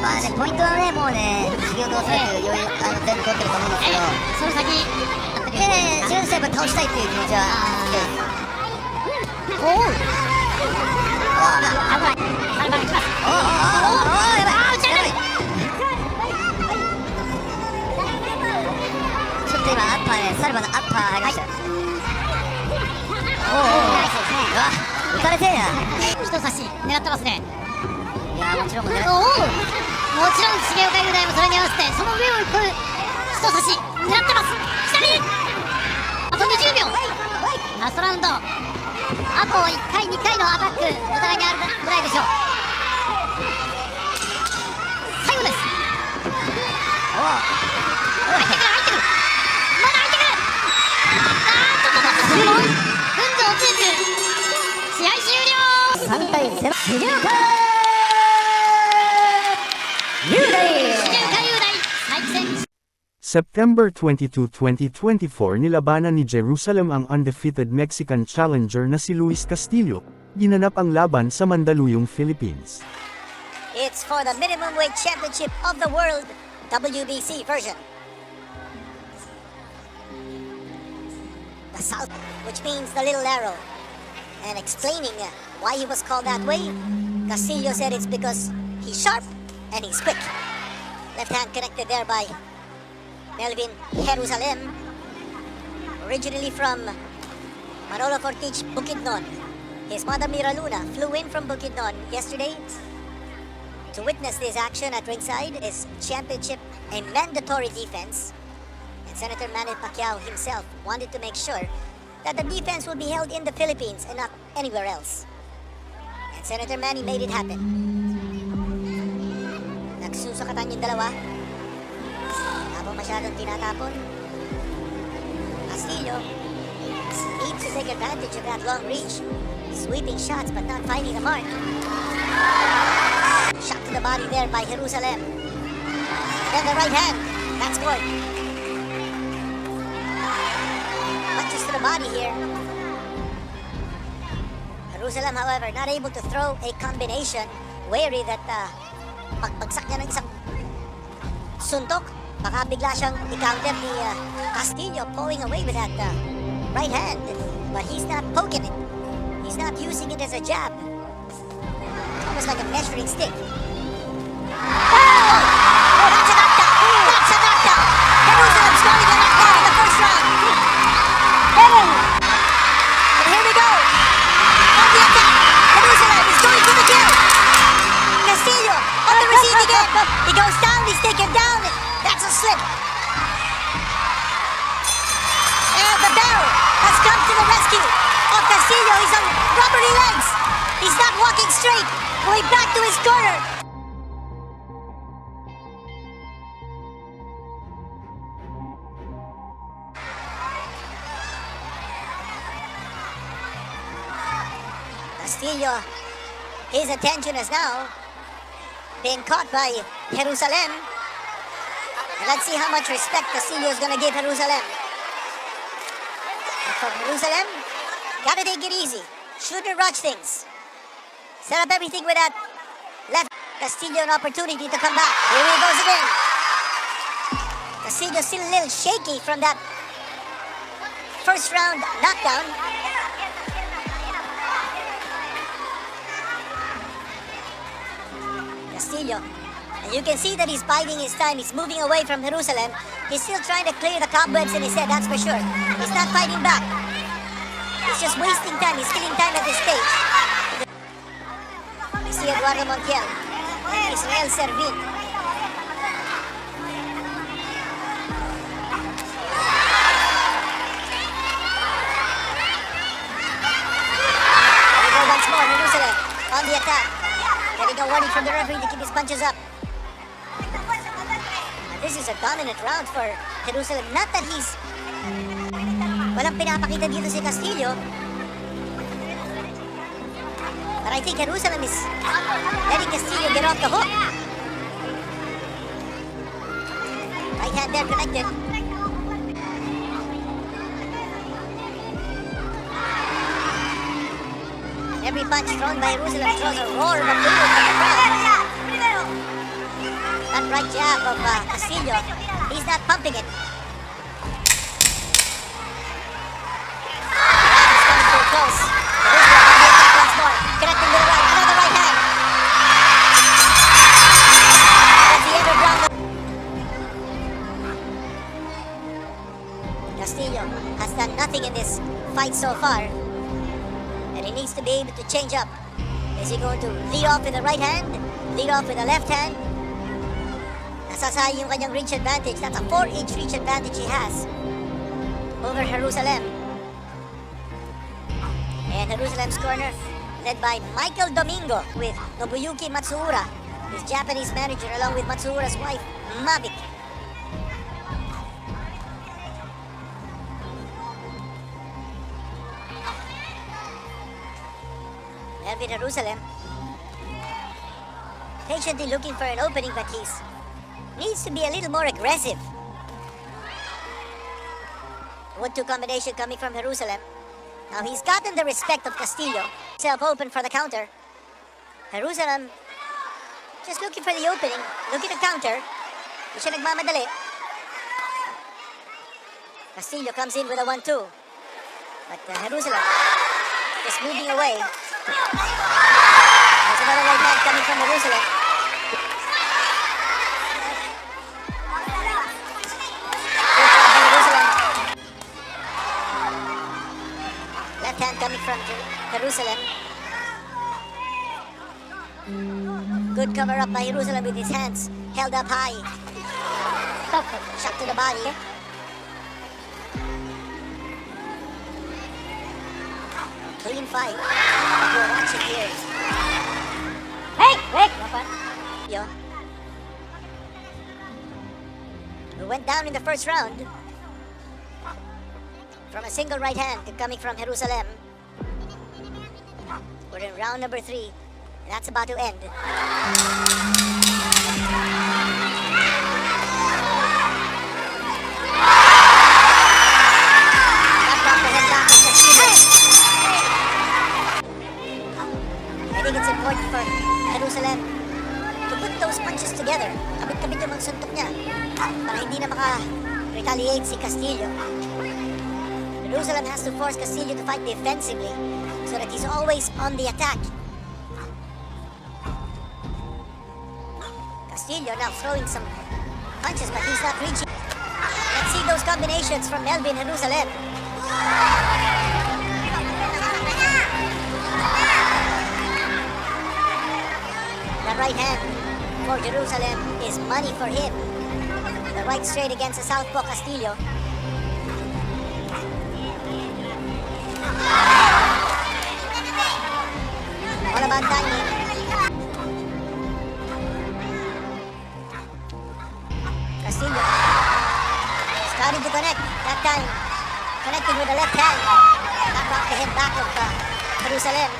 S5: まあね、ポイントはね、もうね、先ほどおそらく余裕全部取ってると思うんですけど、
S2: その先
S5: ジュンセブ倒したいっていう気持ちは
S2: おお。危ない。サルバが来ます。
S5: おおやばい。
S2: 打ち上がる。
S5: ちょっと今アッパーね、サルバのアッパー入りましたよ。
S2: ナイスですね。
S5: うわ、打たれてえな。
S2: 人差し狙ってますね。
S5: いやもちろんね。
S2: おお。もちろん重岡雄大もそれに合わせてその上を行く人差し狙ってます。左。あと20秒。ラストラウンド。あと1回2回のアタックお互いにあるぐらいでしょう。最後です。
S5: おお。
S2: 入ってくる入ってくる。まだ入ってくる。でも分度落ちる。試合終了。
S5: 3対0。
S2: 重岡
S5: 雄大。
S2: 重岡雄大再戦。
S1: September 22, 2024 nilabanan ni Jerusalem ang undefeated Mexican challenger na si Luis Castillo, ginanap ang laban sa Mandaluyong, Philippines.
S5: It's for the minimum weight championship of the world, WBC version. The south, which means the little arrow. and explaining why he was called that way, Castillo said it's because he's sharp and he's quick. Left hand connected there by Melvin Jerusalem, originally from Manolo Fortich, Bukidnon. His mother Mira Luna flew in from Bukidnon yesterday to witness this action at ringside. His championship a mandatory defense, and Senator Manny Pacquiao himself wanted to make sure that the defense will be held in the Philippines and not anywhere else. And Senator Manny made it happen. Nagsusukatan yung dalawa. Habang masyadong tinatapon. Castillo needs to take advantage of that long reach. Sweeping shots but not finding the mark. Shot to the body there by Jerusalem. Then the right hand. That's good. Punches to the body here. Jerusalem, however, not able to throw a combination. Wary that pagbagsak niya ng isang suntok, baka bigla siyang i-counter ni Castillo, pulling away with that right hand. But he's not poking it. He's not using it as a jab. Almost like a measuring stick. Oh, that's a knockdown! That's a knockdown! Jerusalem scoring a knockdown in the first round. And here we go. On the attack. Jerusalem is going for the kill. Castillo on the receiving end. He goes down, he's taken down. That's a slip. And the bell has come to the rescue of Castillo. He's on rubbery legs. He's not walking straight. Going back to his corner. Castillo, his attention is now being caught by Jerusalem. And let's see how much respect Castillo is going to give Jerusalem. And from Jerusalem, gotta take it easy. Shouldn't rush things. Set up everything with that left. Castillo an opportunity to come back. Here he goes again. Castillo still a little shaky from that first round knockdown. Castillo, and you can see that he's biding his time. He's moving away from Jerusalem. He's still trying to clear the cobwebs in his head, that's for sure. He's not fighting back. He's just wasting time. He's killing time at this stage. You see Eduardo Montiel, Israel Servin. There we go once more, Jerusalem on the attack. Getting a warning from the referee to keep his punches up. And this is a dominant round for Jerusalem. Not that he's walang pinapakita dito si Castillo. But I think Jerusalem is letting Castillo get off the hook. Right hand there connected. Every punch thrown by Jerusalem throws a roar of approval from the crowd. That right jab of Castillo, he's not pumping it. Close. Once more. Connecting with the right. Another right hand. That's the end of round. Castillo has done nothing in this fight so far. And he needs to be able to change up. Is he going to lead off with the right hand? Lead off with the left hand? Nasasayang yung kanyang reach advantage. That's a 4-inch reach advantage he has over Jerusalem. And Jerusalem's corner, led by Michael Domingo with Nobuyuki Matsuura, his Japanese manager, along with Matsuura's wife, Mavic. Melvin Jerusalem, patiently looking for an opening, but he needs to be a little more aggressive. 1-2 combination coming from Jerusalem. Now he's gotten the respect of Castillo. Self open for the counter. Jerusalem just looking for the opening, looking to counter. Hindi siya nagmamadali. Castillo comes in with a 1-2. But Jerusalem is is moving away. There's another right hand coming from Jerusalem. Left hand coming from Jerusalem. Good cover up by Jerusalem with his hands held up high. Shot to the body. Clean fight. What we're watching here.
S2: Hey! Hey!
S5: Yo. Who went down in the first round from a single right hand coming from Jerusalem. We're in round number 3. And that's about to end. I think it's important for Jerusalem to put those punches together. Kabit-kabit yung mga suntok niya para hindi na maka-retaliate si Castillo. Jerusalem has to force Castillo to fight defensively so that he's always on the attack. Castillo now throwing some punches, but he's not reaching. Let's see those combinations from Melvin Jerusalem. The right hand for Jerusalem is money for him. The right straight against the southpaw Castillo. All about timing. Castillo starting to connect that time. Connecting with the left hand. That rocked the head back of Jerusalem.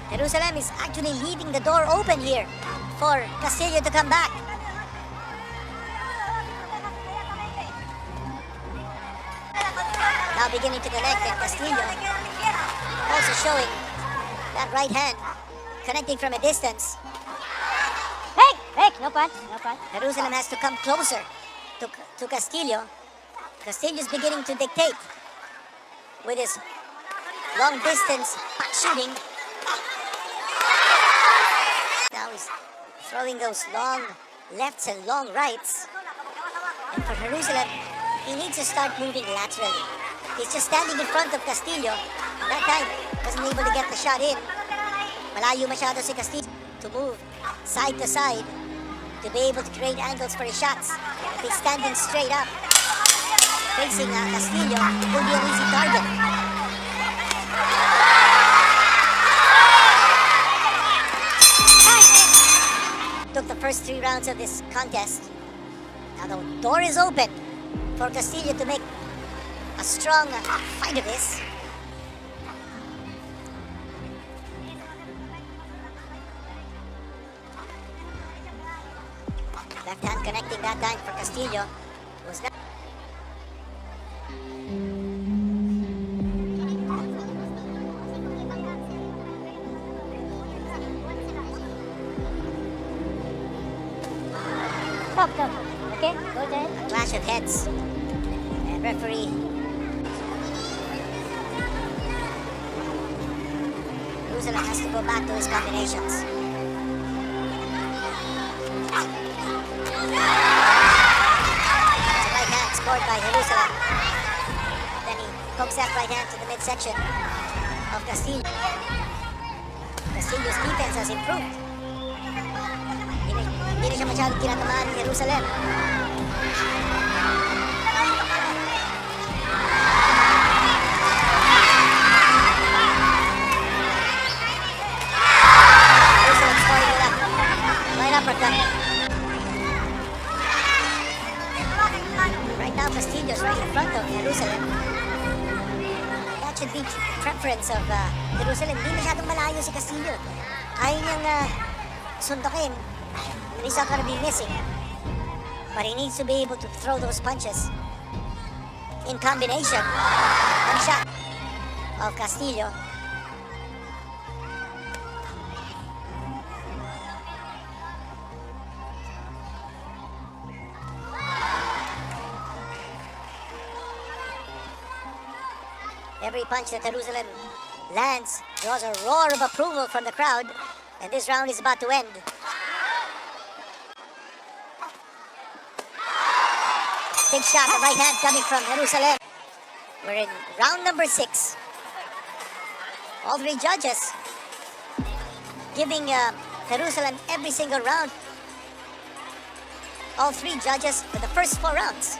S5: Jerusalem is actually leaving the door open here for Castillo to come back. Now beginning to connect, and Castillo also showing that right hand connecting from a distance.
S2: Hey! Hey! No punch. No punch.
S5: Jerusalem has to come closer to Castillo. Castillo is beginning to dictate with his long distance punch shooting. Now he's throwing those long lefts and long rights. And for Jerusalem, he needs to start moving laterally. He's just standing in front of Castillo. That time, wasn't able to get the shot in. Malayo masyado si Castillo to move side to side to be able to create angles for his shots. If he's standing straight up, facing Castillo, it will be an easy target. Took the first 3 rounds of this contest. Now the door is open for Castillo to make a strong fight of this. Left hand connecting that time for Castillo. Was not.
S2: Stop, stop. Okay, go ahead.
S5: A clash of heads. And referee Jerusalem has to go back to his combinations. It's a right hand scored by Jerusalem. Then he pokes that right hand to the midsection of Castillo. Castillo's defense has improved. Hindi na siya masyadong tinatamaan ni Jerusalem. Jerusalem scoring it up. Right uppercut. Right now, Castillo's right in front of Jerusalem. That should be preference of Jerusalem. Hindi masyadong malayo si Castillo. Ayaw niyang suntokin. He's not going to be missing. But he needs to be able to throw those punches in combination. One shot of Castillo. Every punch that Jerusalem lands draws a roar of approval from the crowd, and this round is about to end. Big shot, the right hand coming from Jerusalem. We're in round number 6. All three judges giving Jerusalem every single round. All three judges for the first 4 rounds.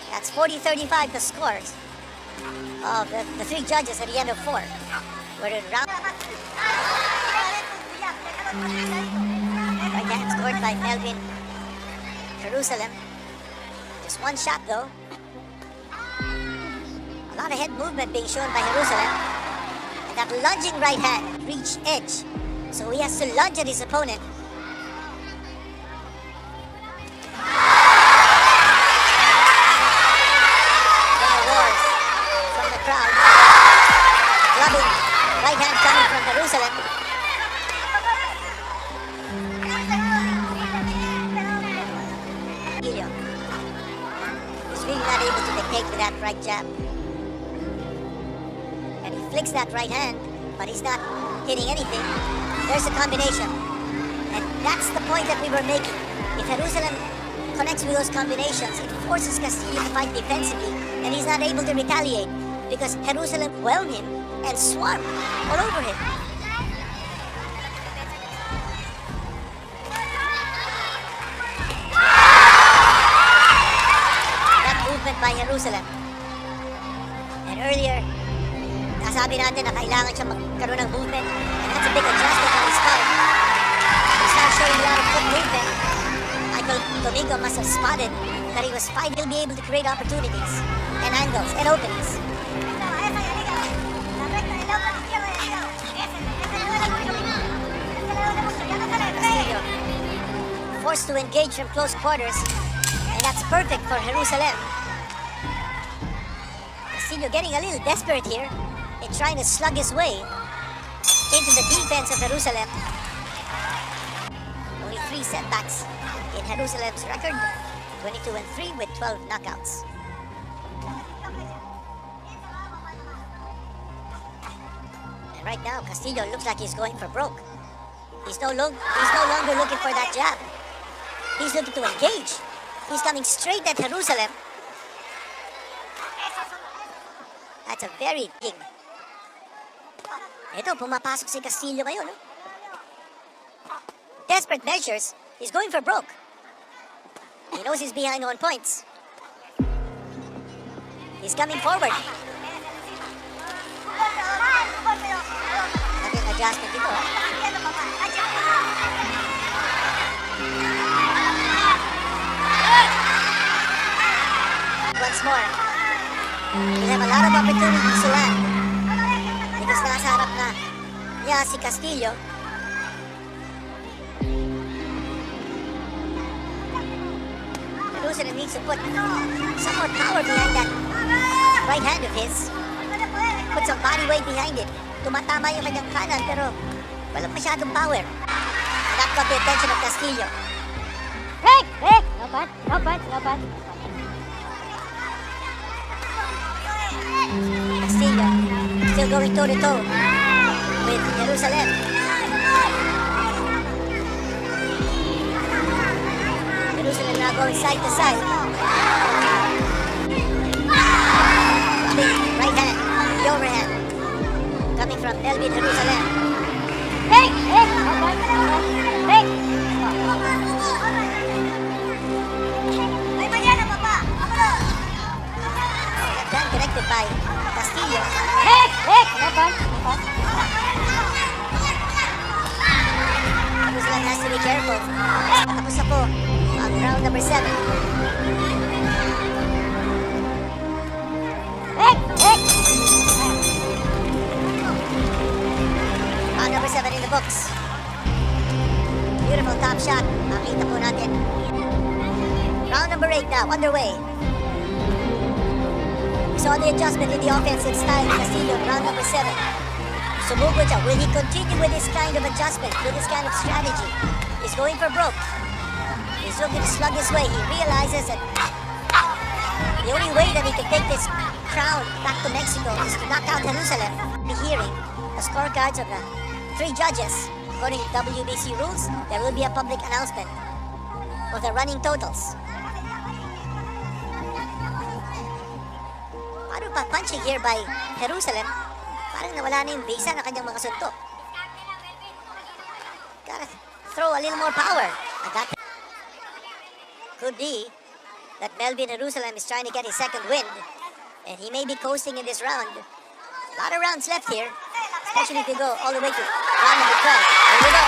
S5: That's 40-35 the scores of the 3 judges at the end of 4. We're in round. Right hand scored by Melvin Jerusalem. Just 1 shot though. A lot of head movement being shown by Jerusalem. And that lunging right hand reached edge. So he has to lunge at his opponent. Then a roar from the crowd. Clubbing. Right hand coming from Jerusalem. Castillo. He's really not able to dictate with that right jab. And he flicks that right hand, but he's not hitting anything. There's a combination. And that's the point that we were making. If Jerusalem connects with those combinations, it forces Castillo to fight defensively, and he's not able to retaliate because Jerusalem whelmed him and swarmed all over him. That movement by Jerusalem. And earlier, nasabi natin na kailangan siya magkaroon ng movement, and that's a big adjustment on his part. He's not showing a lot of foot movement. Michael Domingo must have spotted that he was fighting. He'll be able to create opportunities and angles and openings. Castillo forced to engage from close quarters, and that's perfect for Jerusalem. Castillo getting a little desperate here in trying to slug his way into the defense of Jerusalem. Only 3 setbacks in Jerusalem's record, 22-3 with 12 knockouts. And right now, Castillo looks like he's going for broke. He's no longer looking for that jab. He's looking to engage. He's coming straight at Jerusalem. That's a very big. Ito, pumapasok si Castillo ngayon. No? Desperate measures. He's going for broke. He knows he's behind on points. He's coming forward. Nothing adjustment dito. Once more. He'll have a lot of opportunities to land. Because nasa harap na niya si Castillo. Jerusalem needs to put some more power behind that right hand of his. Put some body weight behind it. Tumatama yung kanyang kanan pero walang masyadong power. That got the attention of Castillo.
S2: Break! Break! No punch, no punch, no punch.
S5: Castillo still going toe-to-toe with Jerusalem. Jerusalem now going side to side. Big right hand, the overhand. Coming from Melvin Jerusalem.
S2: Break! Break! No punch, no punch. Break!
S5: Left hand connected by Castillo.
S2: Break! Break! No punch, no punch.
S5: Jerusalem has to be careful. Tapos na po ang round number 7.
S2: Break! Break!
S5: Round number 7 in the books. Beautiful top shot. Makita po natin. Round number 8 now, underway. We saw the adjustment in the offensive style of Castillo in round number 7. Sumuko siya. Will he continue with this kind of adjustment, with this kind of strategy? He's going for broke. He's looking to slug his way. He realizes that the only way that he can take this crown back to Mexico is to knock out Jerusalem. Be hearing the scorecards of the 3 judges. According to WBC rules, there will be a public announcement of the running totals. Paano pa punching here by Jerusalem? Parang nawala na yung bisa ng kanyang mga suntok. Gotta throw a little more power. And that could be that Melvin Jerusalem is trying to get his second win, and he may be coasting in this round. A lot of rounds left here, especially if you go all the way to round number 12. Here we go.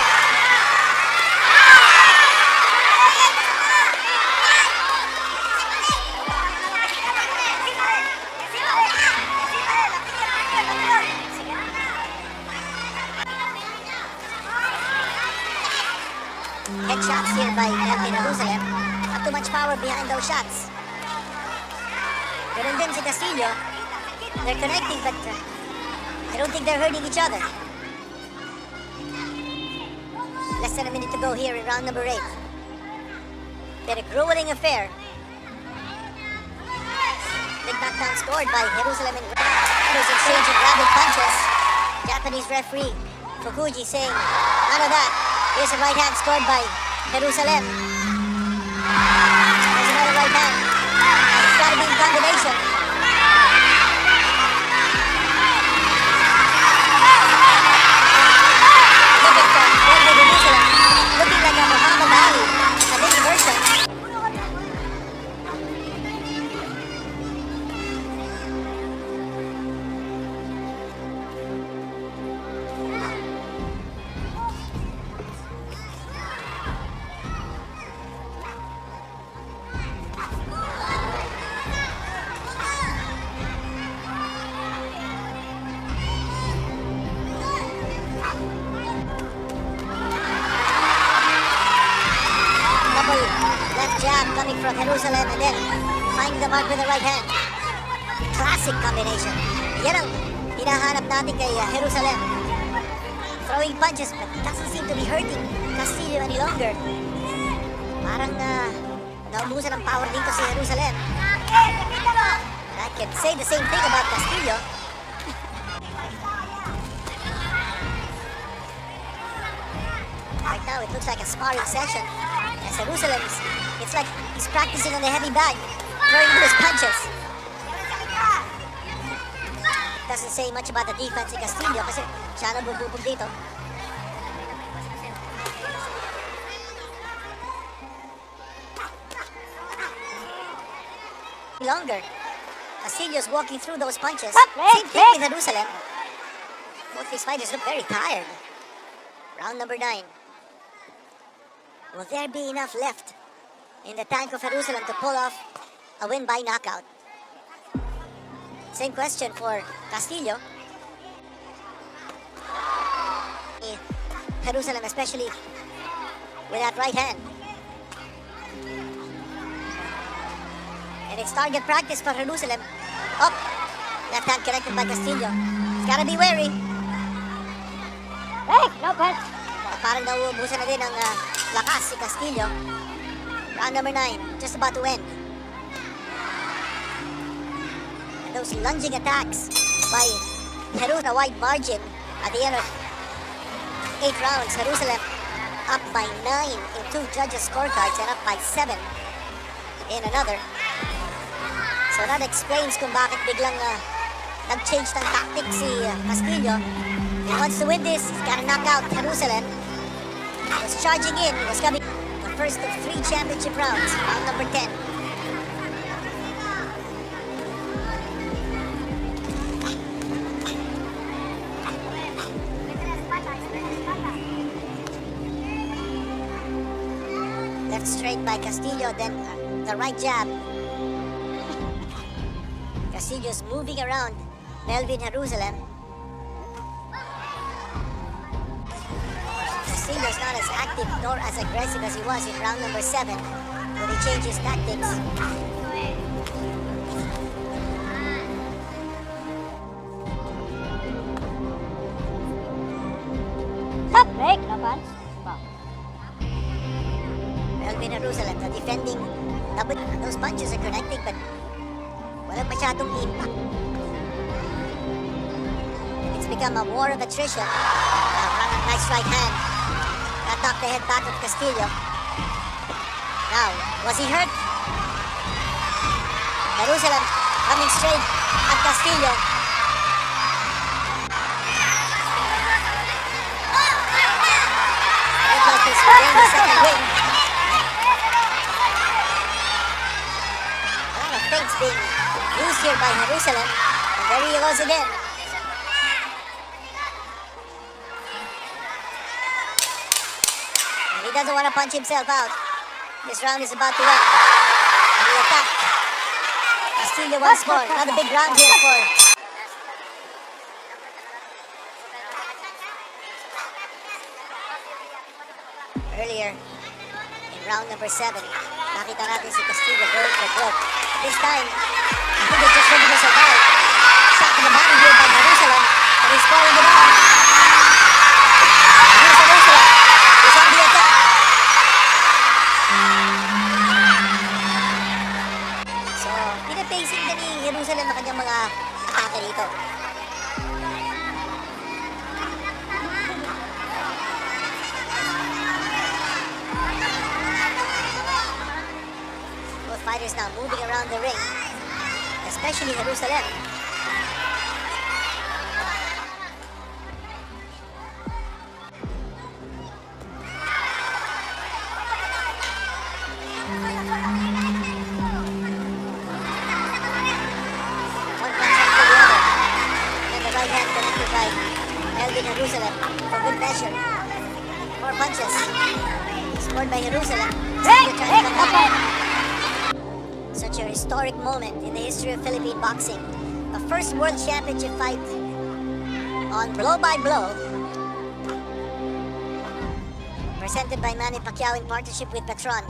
S5: Headshots here by Melvin Jerusalem. Not too much power behind those shots. Ganun din si Castillo. They're connecting, but I don't think they're hurting each other. Less than a minute to go here in round number 8. Been a grueling affair. Big knockdown scored by Jerusalem and There's exchange of rapid punches. Japanese referee Fukuji saying, none of that. Here's a right hand scored by Jerusalem. There's another right hand. It's got to be in combination. Look at Melvin Jerusalem looking like a Muhammad Ali, a mini version. Left jab coming from Jerusalem and then finding the mark with the right hand. Classic combination. Yan ang hinahanap natin kay Jerusalem. Throwing punches but doesn't seem to be hurting Castillo any longer. Parang naubusan ng power dito si Jerusalem. And I can say the same thing about Castillo. Right now it looks like a sparring session. As Jerusalem, it's like he's practicing on the heavy bag, throwing those punches. Doesn't say much about the defense ni Castillo kasi siya na bububog dito. Longer. Castillo's walking through those punches. Same thing with Jerusalem. Both these fighters look very tired. Round number 9. Will there be enough left in the tank of Jerusalem to pull off a win by knockout? Same question for Castillo. Jerusalem, especially with that right hand. And it's target practice for Jerusalem. Up. Left hand connected by Castillo. He's gotta be wary.
S2: Hey, no punch.
S5: Parang nauubusan na din ang lakas si Castillo. Round number 9, just about to end. And those lunging attacks by Jerusalem, a wide margin at the end of 8 rounds. Jerusalem up by 9 in 2 judges' scorecards and up by 7 in another. So that explains kung bakit biglang nag-change ng tactics si Castillo. He wants to win this, he's gotta knock out Jerusalem. He was charging in, he was coming the first of 3 championship rounds, round number 10. Left straight by Castillo, then the right jab. Castillo's moving around Melvin Jerusalem. Castillo's not as active nor as aggressive as he was in round number 7 when he changed his tactics.
S2: Stop, break, no punch.
S5: Melvin Jerusalem, the defending double. Those punches are connecting, but Walang masyadong impact. It's become a war of attrition. Nice right hand. That knocked the head back of Castillo. Now, was he hurt? Jerusalem coming straight at Castillo. Looked like he's playing the second wing. A lot of feints being used here by Jerusalem. And there he goes again. And he doesn't want to punch himself out. This round is about to end. And the attack. Castillo once more. Another big round here for earlier in round number 7. Nakita natin si Castillo going for broke. This time, I think it's just going to survive. Shot to the body here by Jerusalem. And he's falling it out. Here's Jerusalem. He's on the attack. So, pinapacing na ni Jerusalem na kanyang mga atake dito. Both fighters now moving around the ring, especially Jerusalem. One punch after the other. And the right hand connected by Melvin Jerusalem for good measure. More punches. Scored by Jerusalem. Still trying to come back. Such a historic moment in the history of Philippine boxing. The first world championship fight on blow by blow. Presented by Manny Pacquiao in partnership with Petron.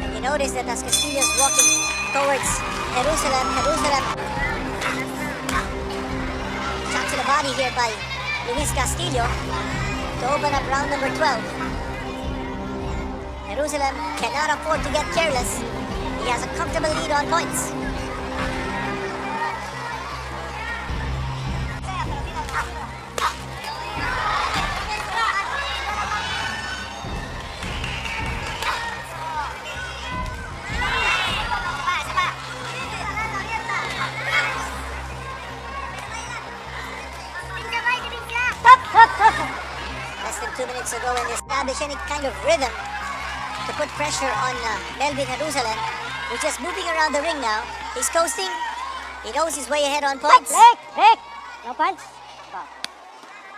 S5: And you notice that as Castillo's walking towards Jerusalem, shot to the body here by Luis Castillo to open up round number 12. Jerusalem cannot afford to get careless. He has a comfortable lead on points. Less than 2 minutes ago, and establish any kind of rhythm to put pressure on Melvin Jerusalem, who's just moving around the ring now. He's coasting. He knows he's way ahead on points.
S2: Break! No punch.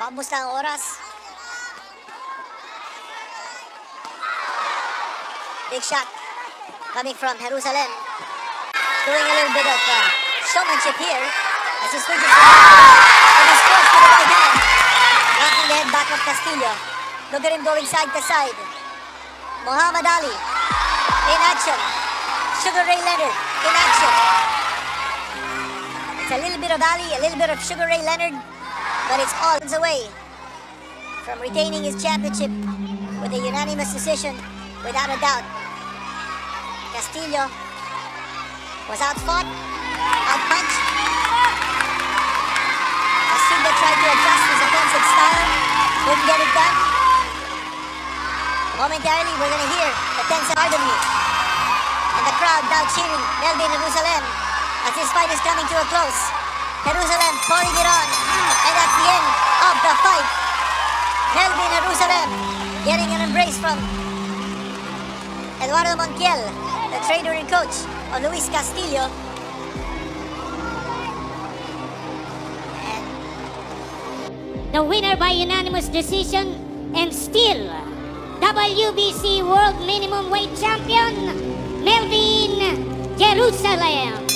S5: Pamusta ang oras. Big shot coming from Jerusalem. Doing a little bit of showmanship here as he switches and he scores to the right hand. Knocking the head back of Castillo. Look at him going side to side. Muhammad Ali in action. Sugar Ray Leonard in action. It's a little bit of Ali, a little bit of Sugar Ray Leonard, but it's all away from retaining his championship with a unanimous decision, without a doubt. Castillo was outfought, outpunched. Castillo tried to adjust his offensive style, couldn't get it done. Momentarily, we're going to hear the 10 pardon me. And the crowd now cheering Melvin Jerusalem as this fight is coming to a close. Jerusalem pouring it on. And at the end of the fight, Melvin Jerusalem getting an embrace from Eduardo Montiel, the trainer and coach of Luis Castillo. And
S2: The winner by unanimous decision and still WBC World Minimum Weight Champion, Melvin Jerusalem.